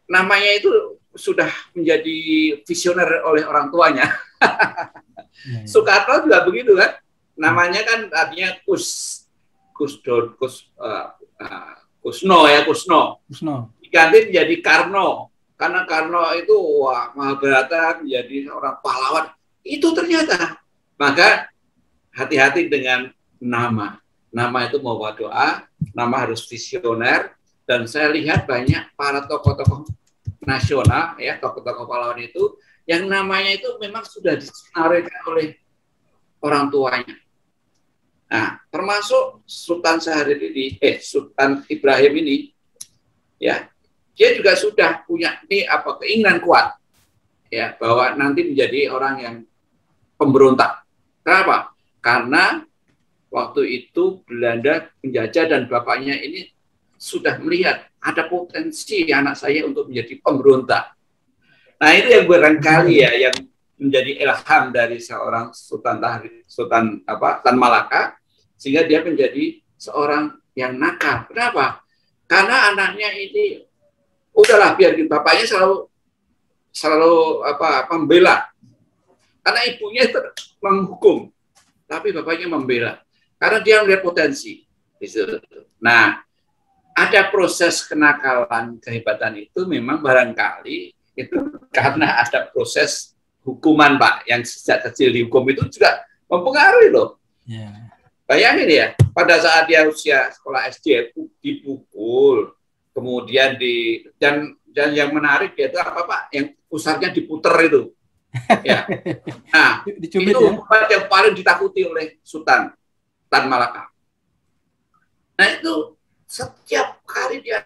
namanya itu sudah menjadi visioner oleh orang tuanya. Soekarno juga begitu kan? Namanya kan artinya Kusno. Diganti menjadi Karno. Karena Karno itu Mahabharata menjadi orang pahlawan. Itu ternyata. Maka hati-hati dengan nama. Nama itu mau doa, nama harus visioner. Dan saya lihat banyak para tokoh-tokoh nasional, ya tokoh-tokoh pahlawan itu, yang namanya itu memang sudah disenaraikan oleh orang tuanya. Nah, termasuk Sultan Ibrahim ini, ya, dia juga sudah punya keinginan kuat, ya, bahwa nanti menjadi orang yang pemberontak. Kenapa? Karena waktu itu Belanda menjajah dan bapaknya ini sudah melihat ada potensi anak saya untuk menjadi pemberontak. Nah, itu yang barangkali ya yang menjadi ilham dari seorang Sultan Malaka, sehingga dia menjadi seorang yang nakal. Kenapa? Karena anaknya ini udahlah biar bapaknya selalu membela. Karena ibunya menghukum, tapi bapaknya membela. Karena dia melihat potensi. Nah, ada proses kenakalan, kehebatan itu memang barangkali itu karena ada proses hukuman, Pak, yang sejak kecil dihukum itu juga mempengaruhi loh. Yeah. Bayangin ya, pada saat dia usia sekolah SD dipukul, kemudian dan yang menarik dia itu apa, Pak? Yang pusarnya diputer itu. Ya. Nah, itu hukuman yang paling ditakuti oleh Sultan Malaka. Nah, itu setiap kali dia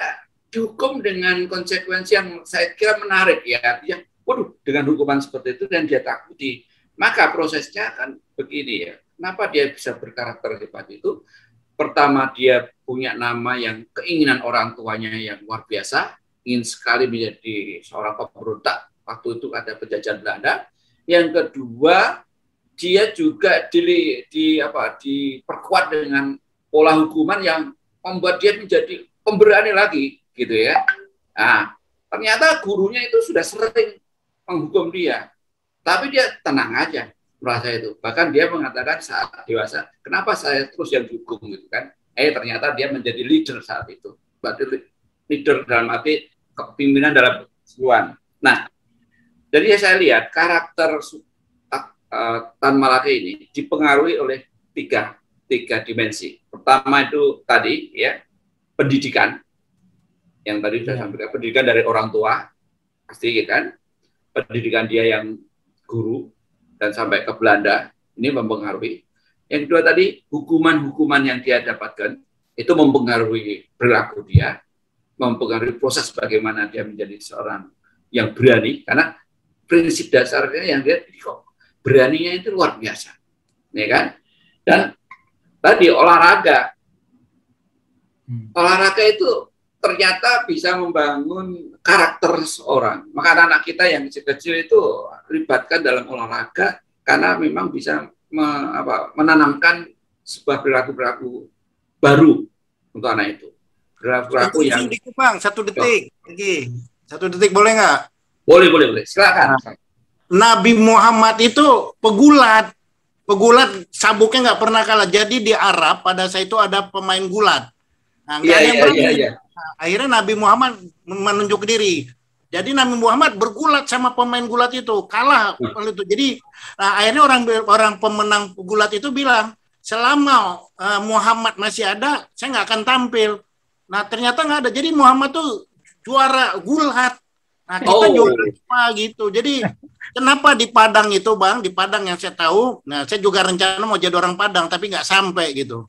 dihukum dengan konsekuensi yang saya kira menarik ya, artinya, waduh, dengan hukuman seperti itu dan dia takuti. Maka prosesnya kan begini ya. Kenapa dia bisa berkarakter hebat itu? Pertama, dia punya nama yang keinginan orang tuanya yang luar biasa, ingin sekali menjadi seorang pemberontak. Waktu itu ada penjajahan Belanda. Yang kedua, dia juga diperkuat dengan pola hukuman yang membuat dia menjadi pemberani lagi, gitu ya. Nah, ternyata gurunya itu sudah sering menghukum dia, tapi dia tenang aja merasa itu. Bahkan dia mengatakan saat dewasa, kenapa saya terus yang dihukum gitu kan? Ternyata dia menjadi leader saat itu. Berarti leader dalam arti kepemimpinan dalam keseluruhan. Nah, jadi saya lihat karakter Tan Malaka ini dipengaruhi oleh tiga dimensi. Pertama itu tadi ya, pendidikan. Yang tadi sudah sampaikan, pendidikan dari orang tua, pasti kan. Pendidikan dia yang guru dan sampai ke Belanda, ini mempengaruhi. Yang kedua tadi, hukuman-hukuman yang dia dapatkan, itu mempengaruhi perilaku dia, mempengaruhi proses bagaimana dia menjadi seorang yang berani, karena prinsip dasarnya yang dia kok beraninya itu luar biasa, ya kan? Dan tadi olahraga itu ternyata bisa membangun karakter seorang. Maka anak kita yang kecil-kecil itu libatkan dalam olahraga, karena memang bisa menanamkan sebuah perilaku baru untuk anak itu. Perilaku yang Bang, 1 detik lagi. 1 detik boleh nggak? Boleh. Silakan. Nabi Muhammad itu pegulat sabuknya nggak pernah kalah. Jadi di Arab pada saat itu ada pemain gulat. Nah, Iya. Akhirnya Nabi Muhammad menunjuk diri. Jadi Nabi Muhammad bergulat sama pemain gulat itu, kalah itu. Jadi akhirnya orang pemenang gulat itu bilang, selama Muhammad masih ada, saya nggak akan tampil. Nah ternyata nggak ada. Jadi Muhammad tuh juara gulat. Nah kita juara apa gitu. Jadi kenapa di Padang itu Bang, di Padang yang saya tahu, nah saya juga rencana mau jadi orang Padang tapi nggak sampai gitu.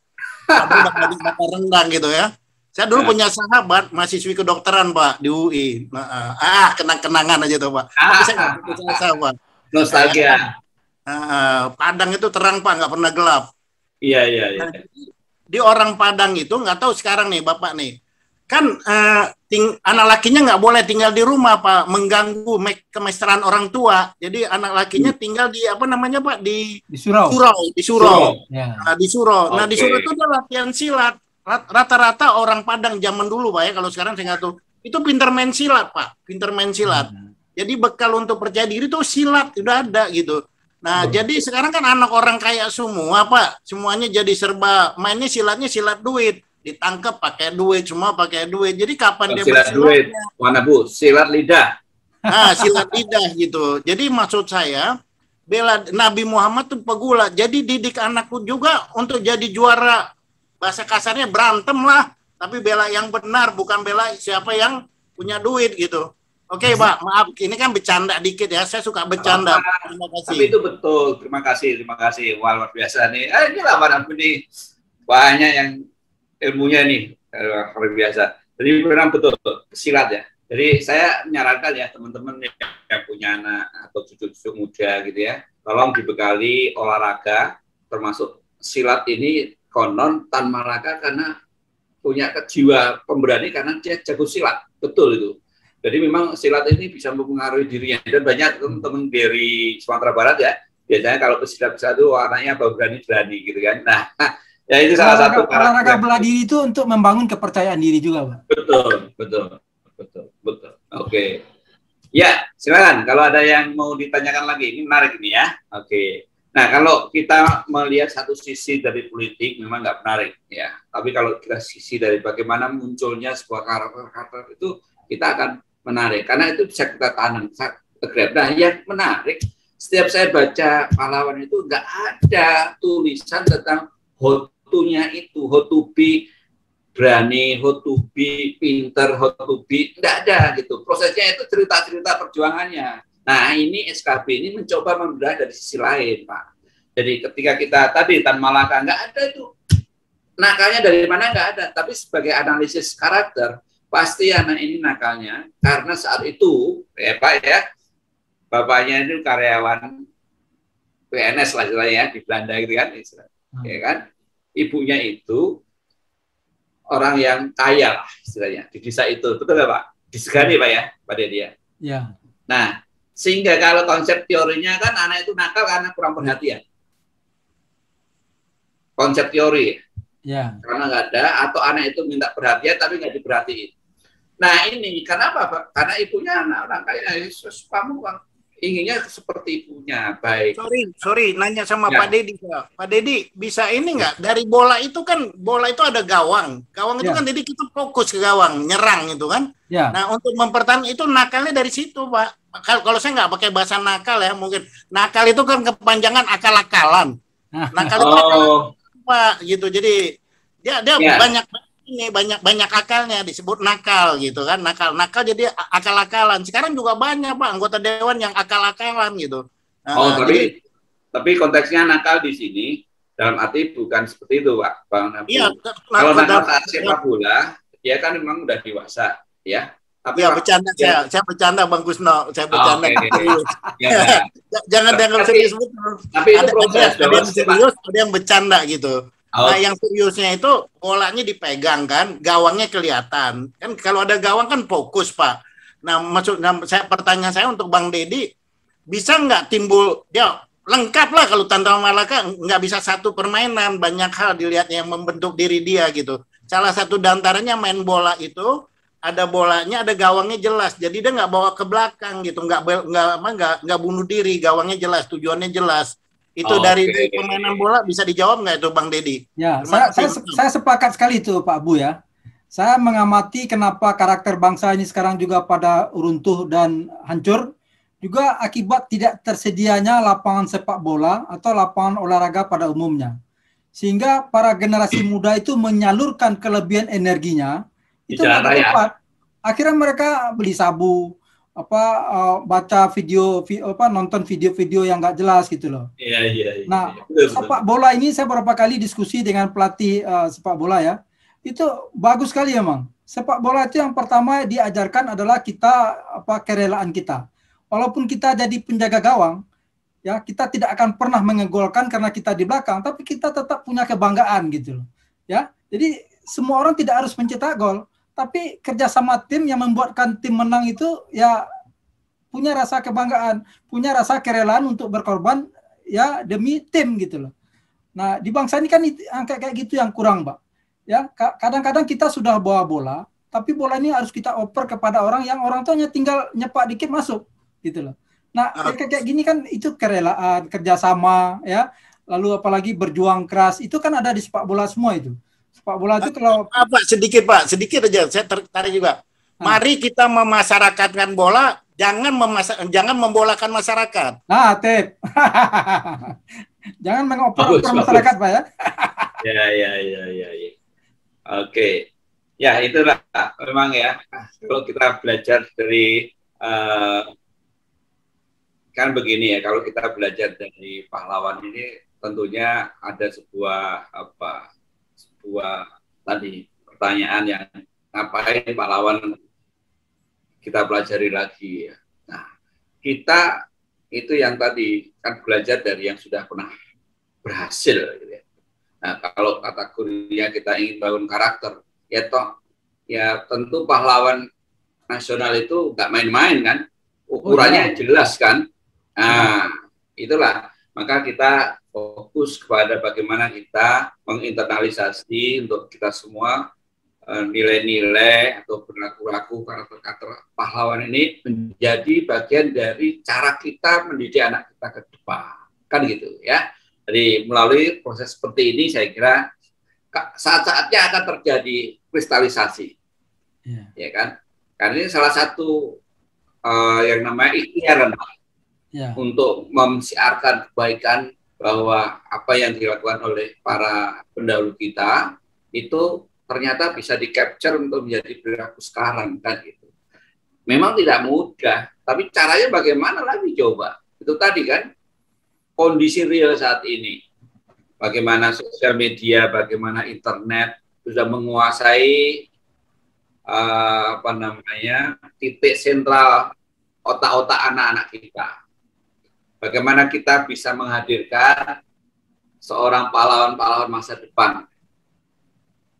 Tapi bakal rendang gitu ya. Saya dulu punya sahabat mahasiswi kedokteran Pak di UI. Kenang-kenangan aja tuh Pak. Tapi saya nggak punya sahabat. Nostalgia. Padang itu terang Pak, nggak pernah gelap. Iya. Nah, di orang Padang itu nggak tahu sekarang nih Bapak nih. Kan anak lakinya nggak boleh tinggal di rumah Pak, mengganggu kemesraan orang tua. Jadi anak lakinya tinggal di apa namanya Pak, di surau. Di surau. Ya. Di surau. Nah di surau itu ada latihan silat. Rata-rata orang Padang zaman dulu Pak ya, kalau sekarang saya nggak tahu. Itu pinter main silat Pak, pinter main silat. Jadi bekal untuk percaya diri itu silat udah ada gitu. Nah jadi sekarang kan anak orang kaya semua Pak, semuanya jadi serba mainnya silatnya silat duit. Ditangkap pakai duit, semua pakai duit. Jadi kapan dia silat duit? Mana Bu? Silat lidah. Nah, silat lidah gitu. Jadi maksud saya, bela Nabi Muhammad tuh pegulat. Jadi didik anakku juga untuk jadi juara. Bahasa kasarnya berantem lah, tapi bela yang benar, bukan bela siapa yang punya duit gitu. Oke, Pak, maaf, ini kan bercanda dikit ya. Saya suka bercanda. Terima kasih. Tapi itu betul. Terima kasih. Wah, luar biasa nih. Inilah Pak ini banyak yang ilmunya nih luar biasa. Jadi memang betul silat ya. Jadi saya menyarankan ya teman-teman yang punya anak atau cucu-cucu muda gitu ya, tolong dibekali olahraga, termasuk silat ini konon Tan Malaka karena punya jiwa pemberani karena dia jago silat, betul itu. Jadi memang silat ini bisa mempengaruhi dirinya dan banyak teman-teman dari Sumatera Barat ya, biasanya kalau pesilat itu anaknya berani gitu kan. Nah ya itu salah satu olahraga bela diri itu untuk membangun kepercayaan diri juga, Pak. Betul. Oke. Ya, silakan kalau ada yang mau ditanyakan lagi. Ini menarik ini ya. Oke. Nah, kalau kita melihat satu sisi dari politik memang nggak menarik ya. Tapi kalau kita sisi dari bagaimana munculnya sebuah karakter itu kita akan menarik karena itu bisa kita tanam. Nah, yang menarik setiap saya baca pahlawan itu nggak ada tulisan tentang how-to-nya itu, how to be berani, how to be pinter, how to be, tidak ada gitu. Prosesnya itu cerita-cerita perjuangannya. Nah ini SKB ini mencoba membelah dari sisi lain Pak. Jadi ketika kita tadi Tan Malaka nggak ada itu. Nakalnya dari mana nggak ada. Tapi sebagai analisis karakter, pasti anak ini nakalnya karena saat itu ya Pak ya, bapaknya itu karyawan PNS lah istilahnya di Belanda gitu kan, ya kan. Ibunya itu orang yang kaya lah istilahnya di desa itu, betul nggak Pak? Disegani Pak ya, Pak Dedi ya. Ya. Nah, sehingga kalau konsep teorinya kan anak itu nakal karena kurang perhatian. Konsep teori, ya. Karena nggak ada atau anak itu minta perhatian tapi nggak diperhatiin. Nah ini kenapa Pak? Karena ibunya anak orang kaya, Yesus kamu inginnya seperti ibunya, baik. Sorry, nanya sama Pak Dedi. Pak Dedi, bisa ini nggak? Dari bola itu kan, bola itu ada gawang. Gawang itu kan jadi kita fokus ke gawang, nyerang itu kan. Ya. Nah, untuk mempertahankan itu nakalnya dari situ, Pak. Kalau saya nggak pakai bahasa nakal ya, mungkin nakal itu kan kepanjangan akal-akalan. Nakal itu Pak, gitu. Jadi dia banyak akalnya disebut nakal gitu kan, nakal jadi akal-akalan. Sekarang juga banyak Pak anggota dewan yang akal-akalan gitu. Tapi konteksnya nakal di sini dalam arti bukan seperti itu Pak Bang Nabi. Iya, kalau nakal saat sepak bola dia kan memang udah dewasa ya. Tapi ya bercanda saya bercanda Bang Kusno, saya bercanda. Jangan serius betul. Tapi itu proses ada yang serius, ada yang bercanda gitu. Nah, yang seriusnya itu bolanya dipegang kan, gawangnya kelihatan. Kan kalau ada gawang kan fokus, Pak. Nah, pertanyaan saya untuk Bang Dedi, bisa nggak timbul dia lengkap lah kalau Tantowi Malaka, nggak bisa satu permainan, banyak hal dilihatnya yang membentuk diri dia gitu. Salah satu dantaranya main bola itu ada bolanya, ada gawangnya jelas, jadi dia nggak bawa ke belakang gitu, nggak bunuh diri, gawangnya jelas, tujuannya jelas. Itu dari permainan bola bisa dijawab nggak itu Bang Deddy? Ya, saya sepakat sekali itu Pak Bu ya. Saya mengamati kenapa karakter bangsa ini sekarang juga pada runtuh dan hancur, juga akibat tidak tersedianya lapangan sepak bola atau lapangan olahraga pada umumnya. Sehingga para generasi muda itu menyalurkan kelebihan energinya itu nggak tepat. Akhirnya mereka beli sabu, baca video, nonton video-video yang nggak jelas gitu loh. Iya. Nah, sepak bola ini saya beberapa kali diskusi dengan pelatih sepak bola ya. Itu bagus sekali emang. Sepak bola itu yang pertama diajarkan adalah kita kerelaan kita. Walaupun kita jadi penjaga gawang, ya kita tidak akan pernah mengegolkan karena kita di belakang, tapi kita tetap punya kebanggaan gitu loh. Ya, jadi semua orang tidak harus mencetak gol, tapi kerjasama tim yang membuatkan tim menang itu ya punya rasa kebanggaan, punya rasa kerelaan untuk berkorban ya demi tim gitu loh. Nah di bangsa ini kan angka kayak gitu yang kurang, Pak. Ya kadang-kadang kita sudah bawa bola, tapi bola ini harus kita oper kepada orang yang orang tuanya tinggal nyepak dikit masuk gitu loh. Nah kayak gini kan itu kerelaan, kerjasama ya, lalu apalagi berjuang keras itu kan ada di sepak bola semua itu. Sepak bola itu kalau sedikit aja saya tertarik juga. Mari kita memasyarakatkan bola, jangan membolakan masyarakat. Nah, Tep. Jangan mengoper masyarakat, Pak ya. Ya. Oke. Ya, itulah memang ya. Kalau kita belajar dari kan begini ya, kalau kita belajar dari pahlawan ini tentunya ada sebuah tadi pertanyaan yang ngapain pahlawan kita pelajari lagi ya. Nah, kita itu yang tadi kan belajar dari yang sudah pernah berhasil gitu ya. Nah, kalau kategorinya kita ingin bangun karakter, ya tentu pahlawan nasional itu nggak main-main kan, ukurannya jelas kan. Nah, itulah maka kita fokus kepada bagaimana kita menginternalisasi untuk kita semua nilai-nilai atau perilaku karakter pahlawan ini menjadi bagian dari cara kita mendidik anak kita ke depan, kan gitu ya. Jadi melalui proses seperti ini saya kira saat-saatnya akan terjadi kristalisasi, ya kan? Karena ini salah satu yang namanya ikhtiar untuk mensiarkan kebaikan, bahwa apa yang dilakukan oleh para pendahulu kita itu ternyata bisa di-capture untuk menjadi perilaku sekarang kan gitu. Memang tidak mudah, tapi caranya bagaimana lagi coba? Itu tadi kan kondisi real saat ini. Bagaimana sosial media, bagaimana internet sudah menguasai titik sentral otak-otak anak-anak kita. Bagaimana kita bisa menghadirkan seorang pahlawan-pahlawan masa depan.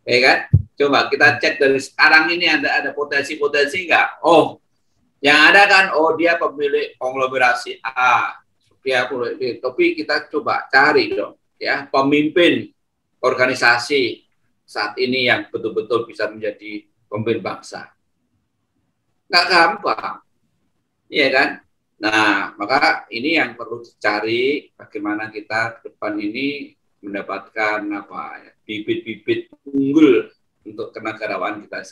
Ya kan? Coba kita cek dari sekarang ini ada potensi-potensi enggak? Oh, yang ada kan, dia pemilik konglomerasi A, dia pemilik B. Tapi kita coba cari dong, ya, pemimpin organisasi saat ini yang betul-betul bisa menjadi pemimpin bangsa. Nggak gampang, iya kan? Nah, maka ini yang perlu dicari, bagaimana kita ke depan ini mendapatkan bibit-bibit unggul untuk kenegarawan kita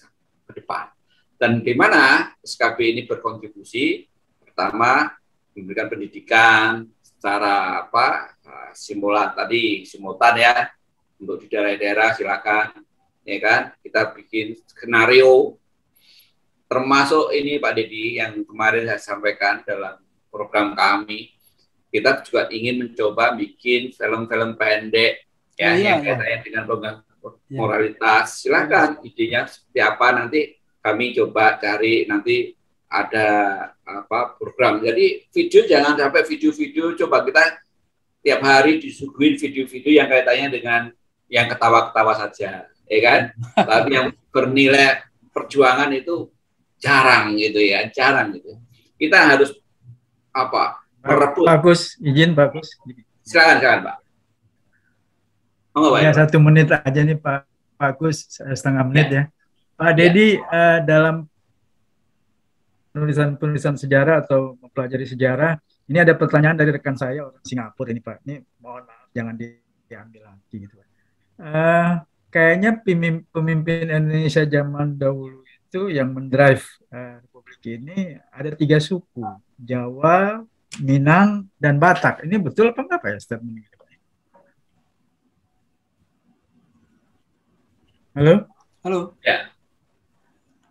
ke depan. Dan di mana SKB ini berkontribusi, pertama memberikan pendidikan secara simultan ya, untuk di daerah-daerah silakan, ya kan, kita bikin skenario. Termasuk ini Pak Deddy yang kemarin saya sampaikan dalam program kami, kita juga ingin mencoba bikin film-film pendek yang kaitannya dengan program moralitas. Silakan idenya seperti apa, nanti kami coba cari, nanti ada program. Jadi video jangan sampai video-video, coba kita tiap hari disuguhin video-video yang kaitannya dengan yang ketawa-ketawa saja, ya kan? Tapi yang bernilai perjuangan itu jarang gitu ya, jarang gitu. Kita harus merebut. Bagus, izin bagus. Silakan Pak. Oh, Ya, baik, Pak. 1 menit aja nih Pak Bagus, setengah menit ya. Pak Ya. Dedi, dalam penulisan sejarah atau mempelajari sejarah, ini ada pertanyaan dari rekan saya orang Singapura ini Pak. Ini mohon maaf jangan diambil hati gitu Pak. Kayaknya pemimpin Indonesia zaman dahulu itu yang mendrive Republik ini ada 3 suku, Jawa, Minang, dan Batak. Ini betul apa enggak Pak ya statement ini Pak? Halo? Halo. Ya.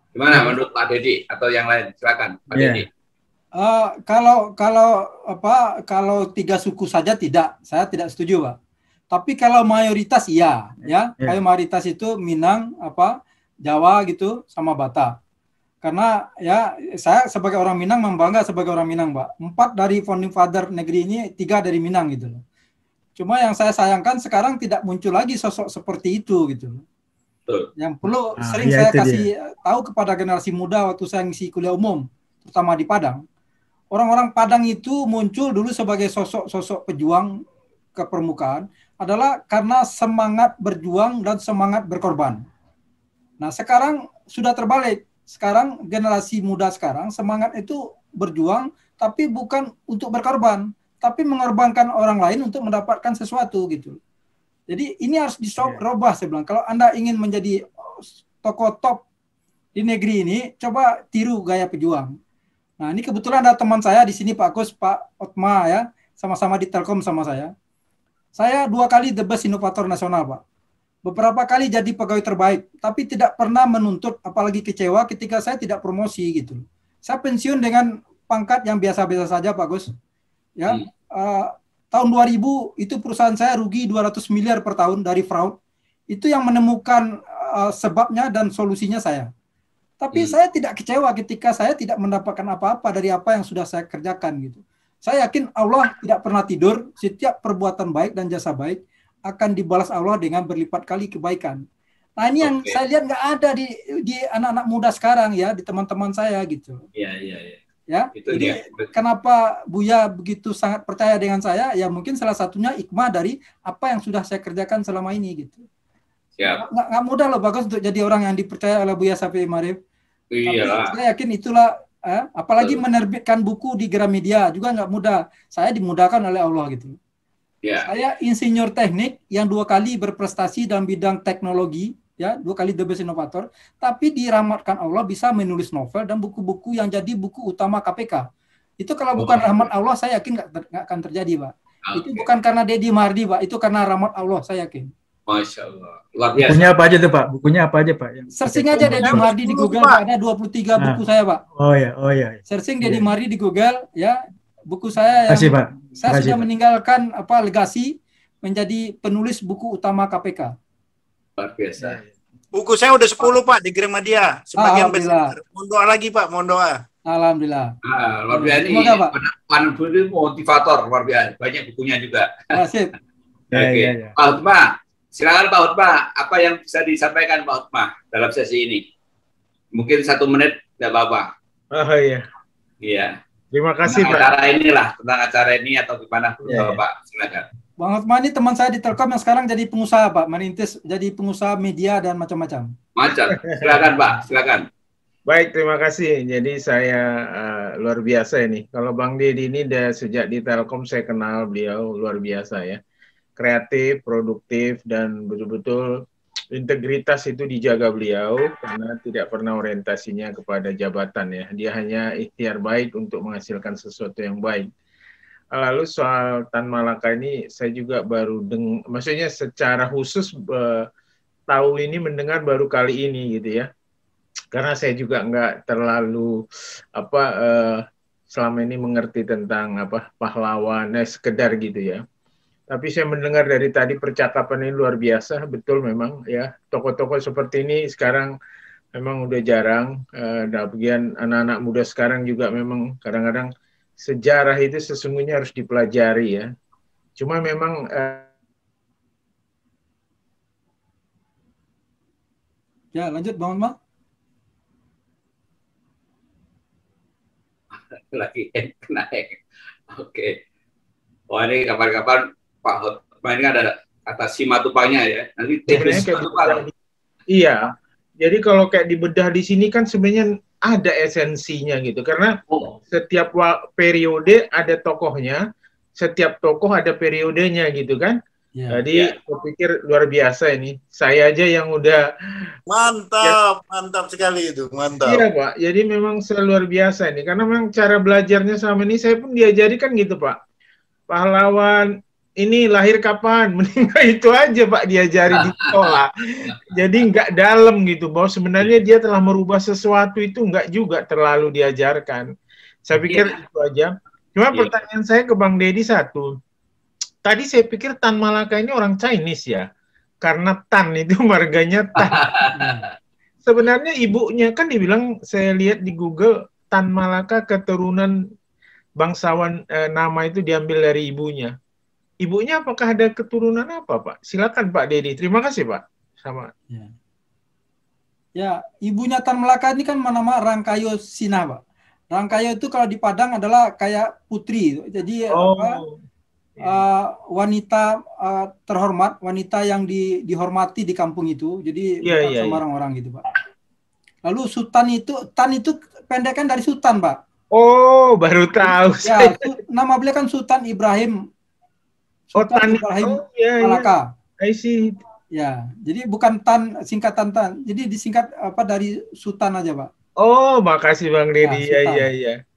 Gimana menurut Pak Dedi atau yang lain? Silakan Pak Ya. Dedi. Kalau 3 suku saja tidak, saya tidak setuju, Pak. Tapi kalau mayoritas iya, ya. Kayak mayoritas itu Minang, Jawa gitu, sama Batak. Karena ya saya sebagai orang Minang membangga sebagai orang Minang, Pak. 4 dari founding father negeri ini, 3 dari Minang gitu loh. Cuma yang saya sayangkan sekarang tidak muncul lagi sosok seperti itu gitu loh. Yang perlu sering saya kasih tahu kepada generasi muda waktu saya ngisi kuliah umum, terutama di Padang. Orang-orang Padang itu muncul dulu sebagai sosok-sosok pejuang ke permukaan adalah karena semangat berjuang dan semangat berkorban. Nah, sekarang sudah terbalik. Sekarang generasi muda sekarang semangat itu berjuang tapi bukan untuk berkorban, tapi mengorbankan orang lain untuk mendapatkan sesuatu gitu. Jadi ini harus dirubah saya bilang. Kalau Anda ingin menjadi tokoh top di negeri ini, coba tiru gaya pejuang. Nah, ini kebetulan ada teman saya di sini Pak Kus, Pak Otma ya, sama-sama di Telkom sama saya. Saya 2 kali The Best Inovator Nasional, Pak. Beberapa kali jadi pegawai terbaik, tapi tidak pernah menuntut, apalagi kecewa ketika saya tidak promosi gitu. Saya pensiun dengan pangkat yang biasa-biasa saja, Pak Gus. Ya, tahun 2000 itu perusahaan saya rugi 200 miliar per tahun dari fraud. Itu yang menemukan sebabnya dan solusinya saya. Tapi saya tidak kecewa ketika saya tidak mendapatkan apa-apa dari apa yang sudah saya kerjakan gitu. Saya yakin Allah tidak pernah tidur, setiap perbuatan baik dan jasa baik akan dibalas Allah dengan berlipat kali kebaikan. Nah, ini yang saya lihat nggak ada di anak-anak muda sekarang ya, di teman-teman saya gitu. Iya. Ya, jadi kenapa Buya begitu sangat percaya dengan saya? Ya mungkin salah satunya hikmah dari apa yang sudah saya kerjakan selama ini gitu. Siap. Nggak mudah loh Bagus untuk jadi orang yang dipercaya oleh Buya Syafi'i Ma'arif. Iya. Tapi saya yakin itulah, apalagi menerbitkan buku di Gramedia juga nggak mudah. Saya dimudahkan oleh Allah gitu. Ya. Saya insinyur teknik yang 2 kali berprestasi dalam bidang teknologi. Ya, 2 kali The Best Innovator, tapi dirahmatkan Allah bisa menulis novel dan buku-buku yang jadi buku utama KPK. Itu kalau bukan rahmat Allah, saya yakin nggak akan terjadi, Pak. Itu bukan karena Deddy Mardi, Pak. Itu karena rahmat Allah, saya yakin. Masya Allah. Luar biasa. Bukunya apa aja tuh Pak? Bukunya apa aja Pak? Searching aja Deddy Mardi di Google, Pak. Ada 23 buku saya, Pak. Oh ya. Searching Deddy Mardi di Google, ya. Buku saya yang Pak. Saya sudah meninggalkan legasi menjadi penulis buku utama KPK. Luar biasa. Buku saya udah 10 Pak di Gramedia. Sebagian besar. Mohon doa lagi Pak, mohon doa. Alhamdulillah. Luar biasa ini. Pak Budi motivator luar biasa. Banyak bukunya juga. Sip. Oke. Pak Utma, silakan Pak Utma. Apa yang bisa disampaikan Pak Utma dalam sesi ini? Mungkin 1 menit, tidak apa-apa. Oh iya. Iya. Terima kasih Pak. Tentang acara ini atau gimana Pak? Silakan. Bang Otman ini teman saya di Telkom yang sekarang jadi pengusaha Pak, merintis jadi pengusaha media dan macam-macam. Silakan Pak, silakan. Baik, terima kasih. Jadi saya luar biasa ini. Kalau Bang Dedi ini sejak di Telkom saya kenal beliau luar biasa ya. Kreatif, produktif, dan betul-betul integritas itu dijaga beliau karena tidak pernah orientasinya kepada jabatan ya. Dia hanya ikhtiar baik untuk menghasilkan sesuatu yang baik. Lalu soal Tan Malaka ini saya juga baru maksudnya secara khusus tahu ini mendengar baru kali ini gitu ya. Karena saya juga nggak terlalu selama ini mengerti tentang pahlawan sekedar gitu ya. Tapi saya mendengar dari tadi percakapan ini luar biasa, betul memang ya. Tokoh-tokoh seperti ini sekarang memang udah jarang. Bagian anak-anak muda sekarang juga memang kadang-kadang sejarah itu sesungguhnya harus dipelajari ya. Cuma memang ya lanjut Bang Otma. Lagi naik. Oke. Wah, ini kapan-kapan Pak Hotma ini ada kata Simatupangnya ya. Nanti Sebenarnya kayak dibedah, iya. Jadi kalau kayak dibedah di sini kan sebenarnya ada esensinya gitu. Karena setiap periode ada tokohnya, setiap tokoh ada periodenya gitu kan. Jadi saya pikir luar biasa ini. Saya aja yang udah mantap sekali itu, mantap. Iya Pak, jadi memang luar biasa ini. Karena memang cara belajarnya sama ini saya pun diajari kan gitu Pak. Pahlawan ini lahir kapan, meninggal itu aja Pak diajari di sekolah. Jadi nggak dalam gitu, bahwa sebenarnya dia telah merubah sesuatu itu nggak juga terlalu diajarkan. Saya pikir itu aja. Cuma pertanyaan saya ke Bang Deddy satu. Tadi saya pikir Tan Malaka ini orang Chinese ya, karena Tan itu marganya Tan. Sebenarnya ibunya kan dibilang, saya lihat di Google, Tan Malaka keturunan bangsawan, nama itu diambil dari ibunya. Ibunya apakah ada keturunan apa, Pak? Silakan Pak Deddy. Terima kasih, Pak. Sama. Ya, ibunya Tan Malaka ini kan nama Rangkayo Sina, Pak. Rangkayo itu kalau di Padang adalah kayak putri. Jadi wanita terhormat, wanita yang dihormati di kampung itu. Jadi bukan sembarang orang gitu, Pak. Lalu Sultan itu, Tan itu pendekan dari Sultan, Pak. Oh, baru tahu. Ya, nama beliau kan Sultan Ibrahim. Sultan Ibrahim Malaka. I see. Ya, jadi bukan Tan, singkatan Tan. Jadi disingkat dari Sultan aja, Pak. Oh, makasih Bang Deddy. Iya.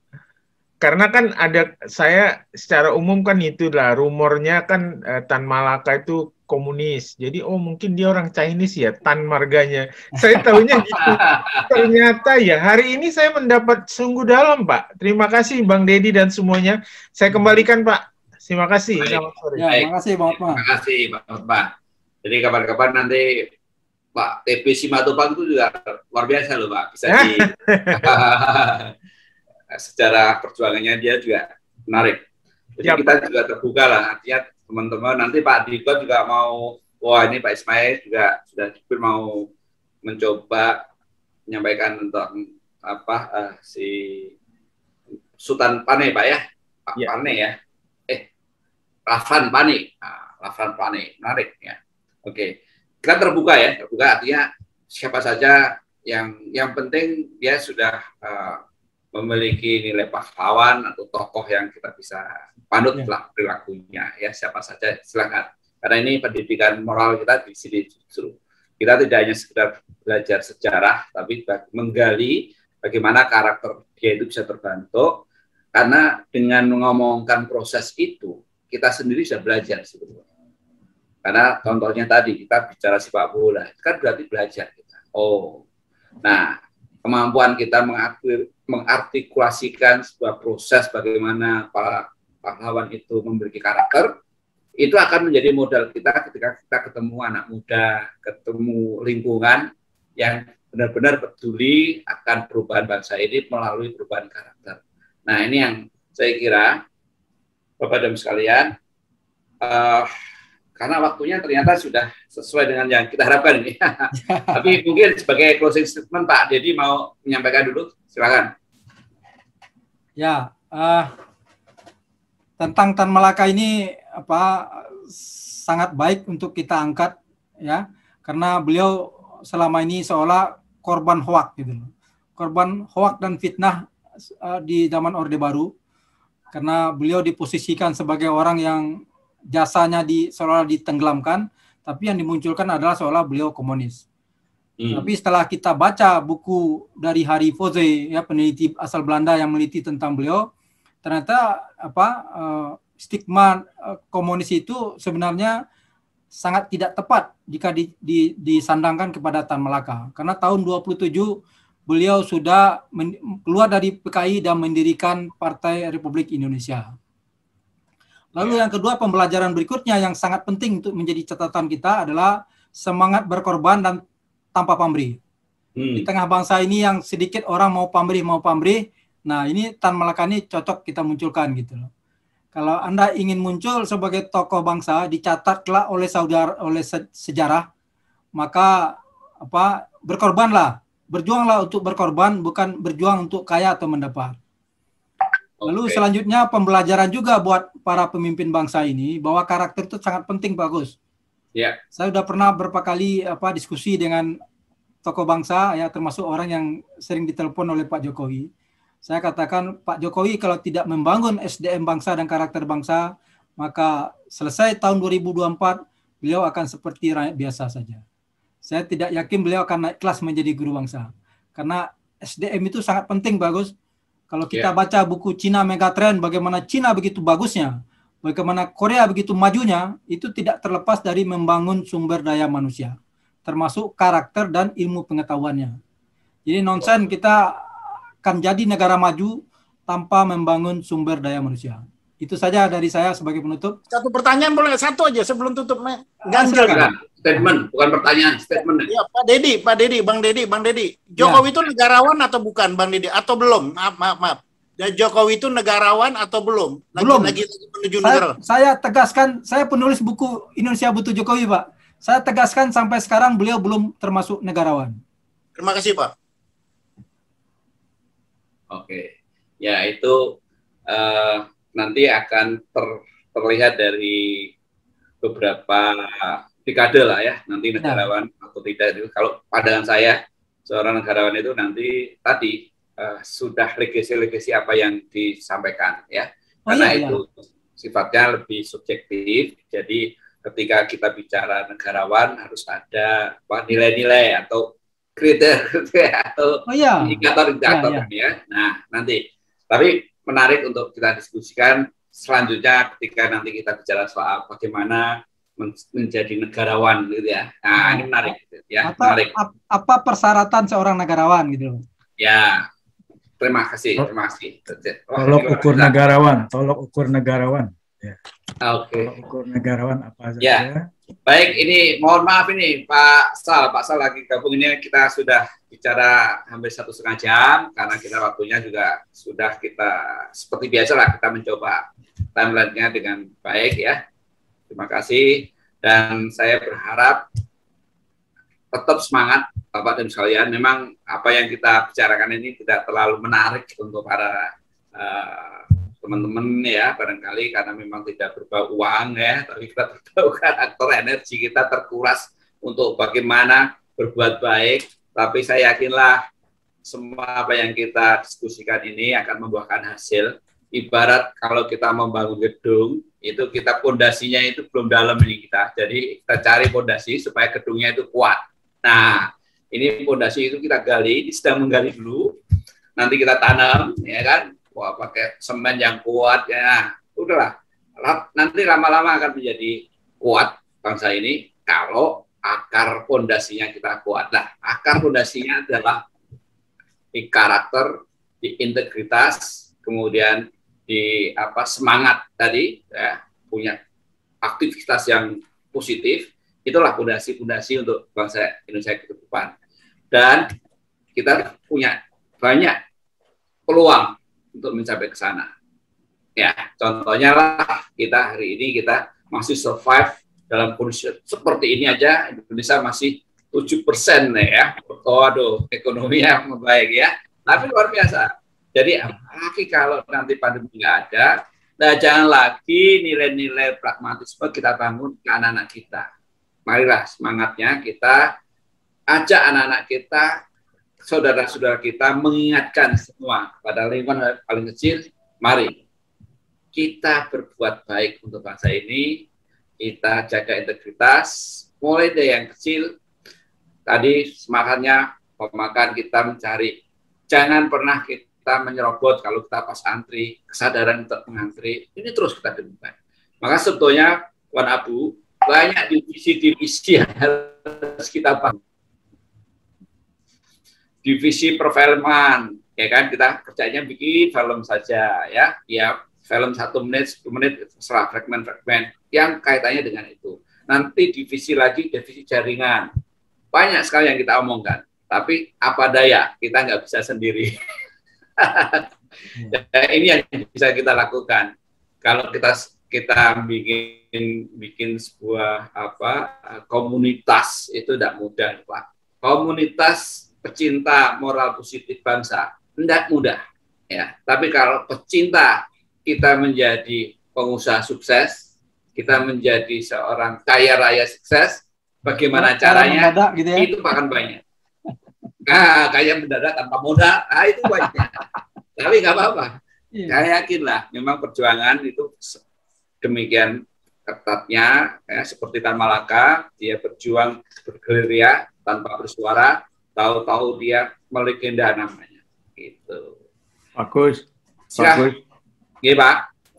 Karena kan ada, saya secara umum kan itulah rumornya kan Tan Malaka itu komunis. Jadi mungkin dia orang Chinese ya, Tan marganya. Saya tahunya gitu. Ternyata ya hari ini saya mendapat sungguh dalam, Pak. Terima kasih Bang Deddy dan semuanya. Saya kembalikan, Pak. Terima kasih. Selamat sore. Ya, terima kasih Bang Hotma. Terima kasih Pak Hotma. Jadi kapan-kapan nanti Pak TP Simatupang itu juga luar biasa loh Pak. Bisa di secara perjuangannya dia juga menarik. Jadi kita juga terbuka lah. Artinya teman-teman nanti Pak Diko juga mau, wah ini Pak Ismail juga sudah mau mencoba menyampaikan untuk si Sultan Pane Pak ya. Pak Pane ya. Rafran Pane, Rafran Pane, menarik ya. Oke, kita terbuka ya, terbuka artinya siapa saja yang penting dia sudah memiliki nilai pahlawan atau tokoh yang kita bisa panut lah perilakunya ya, siapa saja silakan. Karena ini pendidikan moral kita di sini justru kita tidak hanya sekedar belajar sejarah, tapi menggali bagaimana karakter dia itu bisa terbentuk. Karena dengan mengomongkan proses itu kita sendiri sudah belajar sebetulnya. Karena contohnya tadi kita bicara sepak bola, itu kan berarti belajar kita. Nah kemampuan kita mengartikulasikan sebuah proses bagaimana para pahlawan itu memiliki karakter, itu akan menjadi modal kita ketika kita ketemu anak muda, ketemu lingkungan yang benar-benar peduli akan perubahan bangsa ini melalui perubahan karakter. Nah ini yang saya kira Bapak dan sekalian, karena waktunya ternyata sudah sesuai dengan yang kita harapkan ini. Tapi mungkin sebagai closing statement Pak Deddy mau menyampaikan dulu, silakan. Ya, tentang Tan Malaka ini sangat baik untuk kita angkat ya, karena beliau selama ini seolah korban hoak gitu, korban hoak dan fitnah di zaman Orde Baru. Karena beliau diposisikan sebagai orang yang jasanya seolah ditenggelamkan, tapi yang dimunculkan adalah seolah beliau komunis. Tapi setelah kita baca buku dari Harry Voze, ya peneliti asal Belanda yang meneliti tentang beliau, ternyata stigma komunis itu sebenarnya sangat tidak tepat jika disandangkan kepada Tan Malaka. Karena tahun 27 beliau sudah keluar dari PKI dan mendirikan Partai Republik Indonesia. Lalu yang kedua, pembelajaran berikutnya yang sangat penting untuk menjadi catatan kita adalah semangat berkorban dan tanpa pamrih. Di tengah bangsa ini yang sedikit orang mau pamrih, nah ini Tan Malaka ini cocok kita munculkan gitu loh. Kalau Anda ingin muncul sebagai tokoh bangsa, dicatatlah oleh sejarah, maka berkorbanlah. Berjuanglah untuk berkorban, bukan berjuang untuk kaya atau mendapat. Lalu Oke. selanjutnya pembelajaran juga buat para pemimpin bangsa ini bahwa karakter itu sangat penting, Pak Gus. Ya. Saya sudah pernah beberapa kali diskusi dengan tokoh bangsa, ya, termasuk orang yang sering ditelepon oleh Pak Jokowi. Saya katakan, Pak Jokowi kalau tidak membangun SDM bangsa dan karakter bangsa, maka selesai tahun 2024 beliau akan seperti rakyat biasa saja. Saya tidak yakin beliau akan naik kelas menjadi guru bangsa. Karena SDM itu sangat penting, bagus. Kalau kita baca buku Cina Megatrend, bagaimana Cina begitu bagusnya, bagaimana Korea begitu majunya, itu tidak terlepas dari membangun sumber daya manusia, termasuk karakter dan ilmu pengetahuannya. Jadi nonsen kita akan jadi negara maju tanpa membangun sumber daya manusia. Itu saja dari saya sebagai penutup. Satu pertanyaan boleh? Satu aja sebelum tutup. Silakan. Statement, bukan pertanyaan, statement. Ya, Pak Dedi, Bang Dedi. Jokowi itu negarawan atau bukan, Bang Dedi? Atau belum? Maaf. Dan Jokowi itu negarawan atau belum? Lagi menuju negara. Saya tegaskan, saya penulis buku Indonesia Butuh Jokowi, Pak. Saya tegaskan sampai sekarang beliau belum termasuk negarawan. Terima kasih, Pak. Oke. Ya, itu nanti akan terlihat dari beberapa dekade lah ya, nanti negarawan atau tidak. Kalau pandangan saya, seorang negarawan itu nanti tadi sudah legasi apa yang disampaikan ya, karena itu sifatnya lebih subjektif. Jadi ketika kita bicara negarawan harus ada nilai-nilai atau kriteria atau indikator-indikator ya. Nah nanti, tapi menarik untuk kita diskusikan selanjutnya ketika nanti kita bicara soal bagaimana menjadi negarawan gitu ya. Nah, ini menarik ya. Menarik. Apa persyaratan seorang negarawan gitu? Ya. Terima kasih. Tolok ukur negarawan. Ya. Oke. Tolok ukur negarawan apa saja. Ya. Baik, ini mohon maaf ini Pak Sal lagi gabung ini, kita sudah bicara hampir 1,5 jam karena kita waktunya juga sudah kita seperti biasa lah kita mencoba timeline-nya dengan baik ya. Terima kasih dan saya berharap tetap semangat Bapak dan sekalian. Memang apa yang kita bicarakan ini tidak terlalu menarik untuk para teman-teman ya, barangkali karena memang tidak berbau uang ya, tapi kita berbau karakter, energi kita terkuras untuk bagaimana berbuat baik. Tapi saya yakinlah semua apa yang kita diskusikan ini akan membuahkan hasil. Ibarat kalau kita membangun gedung, itu kita pondasinya itu belum dalam ini kita. Jadi kita cari pondasi supaya gedungnya itu kuat. Nah, ini pondasi itu kita gali, sedang menggali dulu. Nanti kita tanam, ya kan? Wah, pakai semen yang kuat ya. Udahlah. Nanti lama-lama akan menjadi kuat bangsa ini kalau akar pondasinya kita kuat. Nah, akar pondasinya adalah di karakter, di integritas, kemudian di semangat tadi ya, punya aktivitas yang positif. Itulah pondasi-pondasi untuk bangsa Indonesia ke depan. Dan kita punya banyak peluang untuk mencapai ke sana. Ya, contohnya lah kita hari ini kita masih survive dalam kondisi seperti ini aja, Indonesia masih 7% ya. Waduh, ekonomi yang membaik ya. Tapi luar biasa. Jadi apalagi kalau nanti pandemi nggak ada, nah jangan lagi nilai-nilai pragmatisme kita bangun ke anak-anak kita. Marilah semangatnya kita ajak anak-anak kita, saudara-saudara kita mengingatkan semua pada lingkungan paling kecil, mari kita berbuat baik untuk bangsa ini, kita jaga integritas, mulai dari yang kecil, tadi semangatnya pemakan kita mencari, jangan pernah kita menyerobot kalau kita pas antri, kesadaran untuk mengantri, ini terus kita dengungkan. Maka sebetulnya, Wan Abu, banyak divisi-divisi yang harus kita bangun. Divisi perfilman, ya kan, kita kerjanya bikin film saja, ya film 1 menit, 10 menit, serah fragmen-fragmen yang kaitannya dengan itu. Nanti divisi lagi, divisi jaringan, banyak sekali yang kita omongkan, tapi apa daya, kita nggak bisa sendiri. Ini yang bisa kita lakukan. Kalau kita bikin sebuah komunitas itu tidak mudah, Pak. Komunitas pecinta moral positif bangsa tidak mudah. Ya, tapi kalau pecinta, kita menjadi pengusaha sukses, kita menjadi seorang kaya raya sukses, bagaimana caranya? Gitu ya? Itu akan banyak. Nah, kaya mendadak tanpa modal, itu banyak. Tapi nggak apa-apa. Saya yakinlah, memang perjuangan itu demikian ketatnya, ya, seperti Tan Malaka, dia berjuang bergerilya tanpa bersuara, tahu-tahu dia melegenda namanya. Gitu. Bagus. Bagus. Iya, Pak.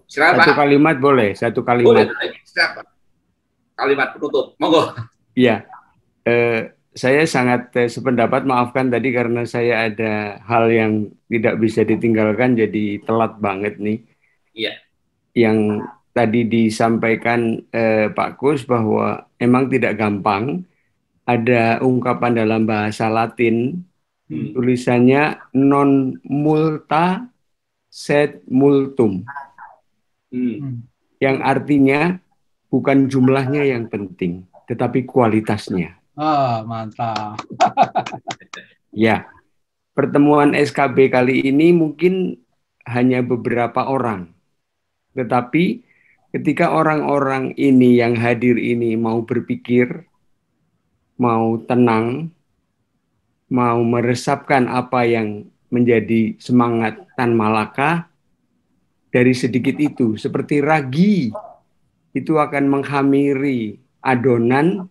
Silakan, Satu Pak. kalimat boleh, satu kalimat. Boleh. Silakan. Kalimat penutup. Monggo. Iya. Saya sangat sependapat, maafkan tadi karena saya ada hal yang tidak bisa ditinggalkan, jadi telat banget nih. Iya. Yang tadi disampaikan Pak Kus bahwa emang tidak gampang. Ada ungkapan dalam bahasa Latin, tulisannya non multa sed multum, yang artinya bukan jumlahnya yang penting, tetapi kualitasnya. Mantap. Ya, pertemuan SKB kali ini mungkin hanya beberapa orang, tetapi ketika orang-orang ini yang hadir ini mau berpikir, mau tenang, mau meresapkan apa yang menjadi semangat Tan Malaka, dari sedikit itu, seperti ragi, itu akan menghamiri adonan,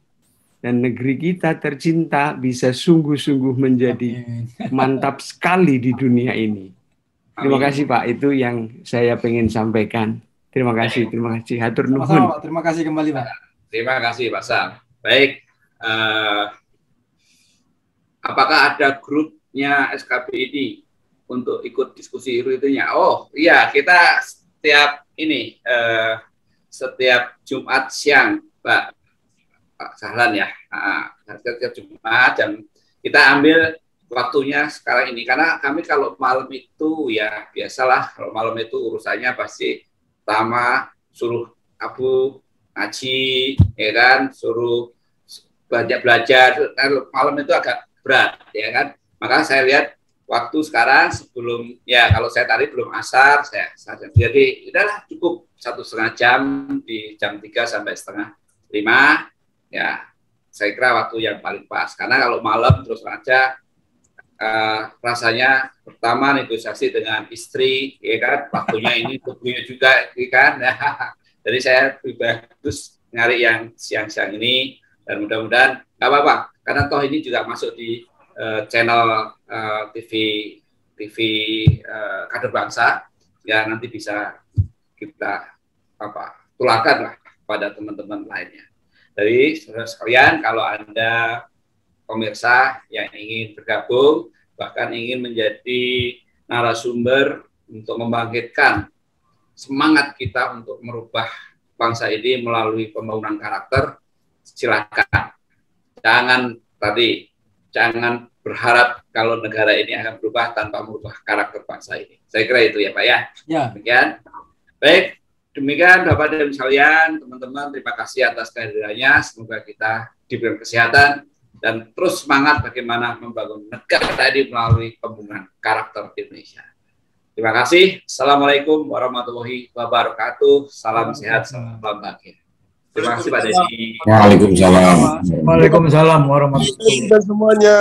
dan negeri kita tercinta bisa sungguh-sungguh menjadi mantap sekali di dunia ini. Terima kasih Pak, itu yang saya pengen sampaikan. Terima kasih. Hatur nuhun. Terima kasih kembali Pak. Terima kasih Pak Sam. Baik, apakah ada grupnya SKB ini untuk ikut diskusi itunya? Oh iya, kita setiap Jumat siang, Pak Sahlan ya, setiap Jumat, dan kita ambil waktunya sekarang ini, karena kami kalau malam itu ya biasalah, kalau malam itu urusannya pasti pertama suruh Abu ngaji, ya kan, suruh banyak belajar, malam itu agak berat, ya kan. Maka saya lihat waktu sekarang sebelum, ya kalau saya tadi belum asar, jadi udahlah cukup 1,5 jam, di jam 3 sampai setengah 5, ya saya kira waktu yang paling pas. Karena kalau malam terus aja rasanya pertama negosiasi dengan istri, ya kan, waktunya ini tubuhnya juga, ya kan. Jadi saya pribadi terus nyari yang siang-siang ini, dan mudah-mudahan nggak apa-apa, karena toh ini juga masuk di channel TV Kader Bangsa, ya nanti bisa kita tularkan lah pada teman-teman lainnya. Jadi saudara sekalian, kalau Anda pemirsa yang ingin bergabung, bahkan ingin menjadi narasumber untuk membangkitkan semangat kita untuk merubah bangsa ini melalui pembangunan karakter, silakan. Jangan berharap kalau negara ini akan berubah tanpa merubah karakter bangsa ini. Saya kira itu ya Pak ya. Demikian. Baik, demikian Bapak dan sekalian, teman-teman, terima kasih atas kehadirannya. Semoga kita diberi kesehatan dan terus semangat bagaimana membangun negara ini melalui pembangunan karakter Indonesia. Terima kasih. Assalamualaikum warahmatullahi wabarakatuh. Salam sehat, salam bahagia. Terima kasih Pak Desi. Waalaikumsalam. Waalaikumsalam warahmatullahi wabarakatuh. Semuanya.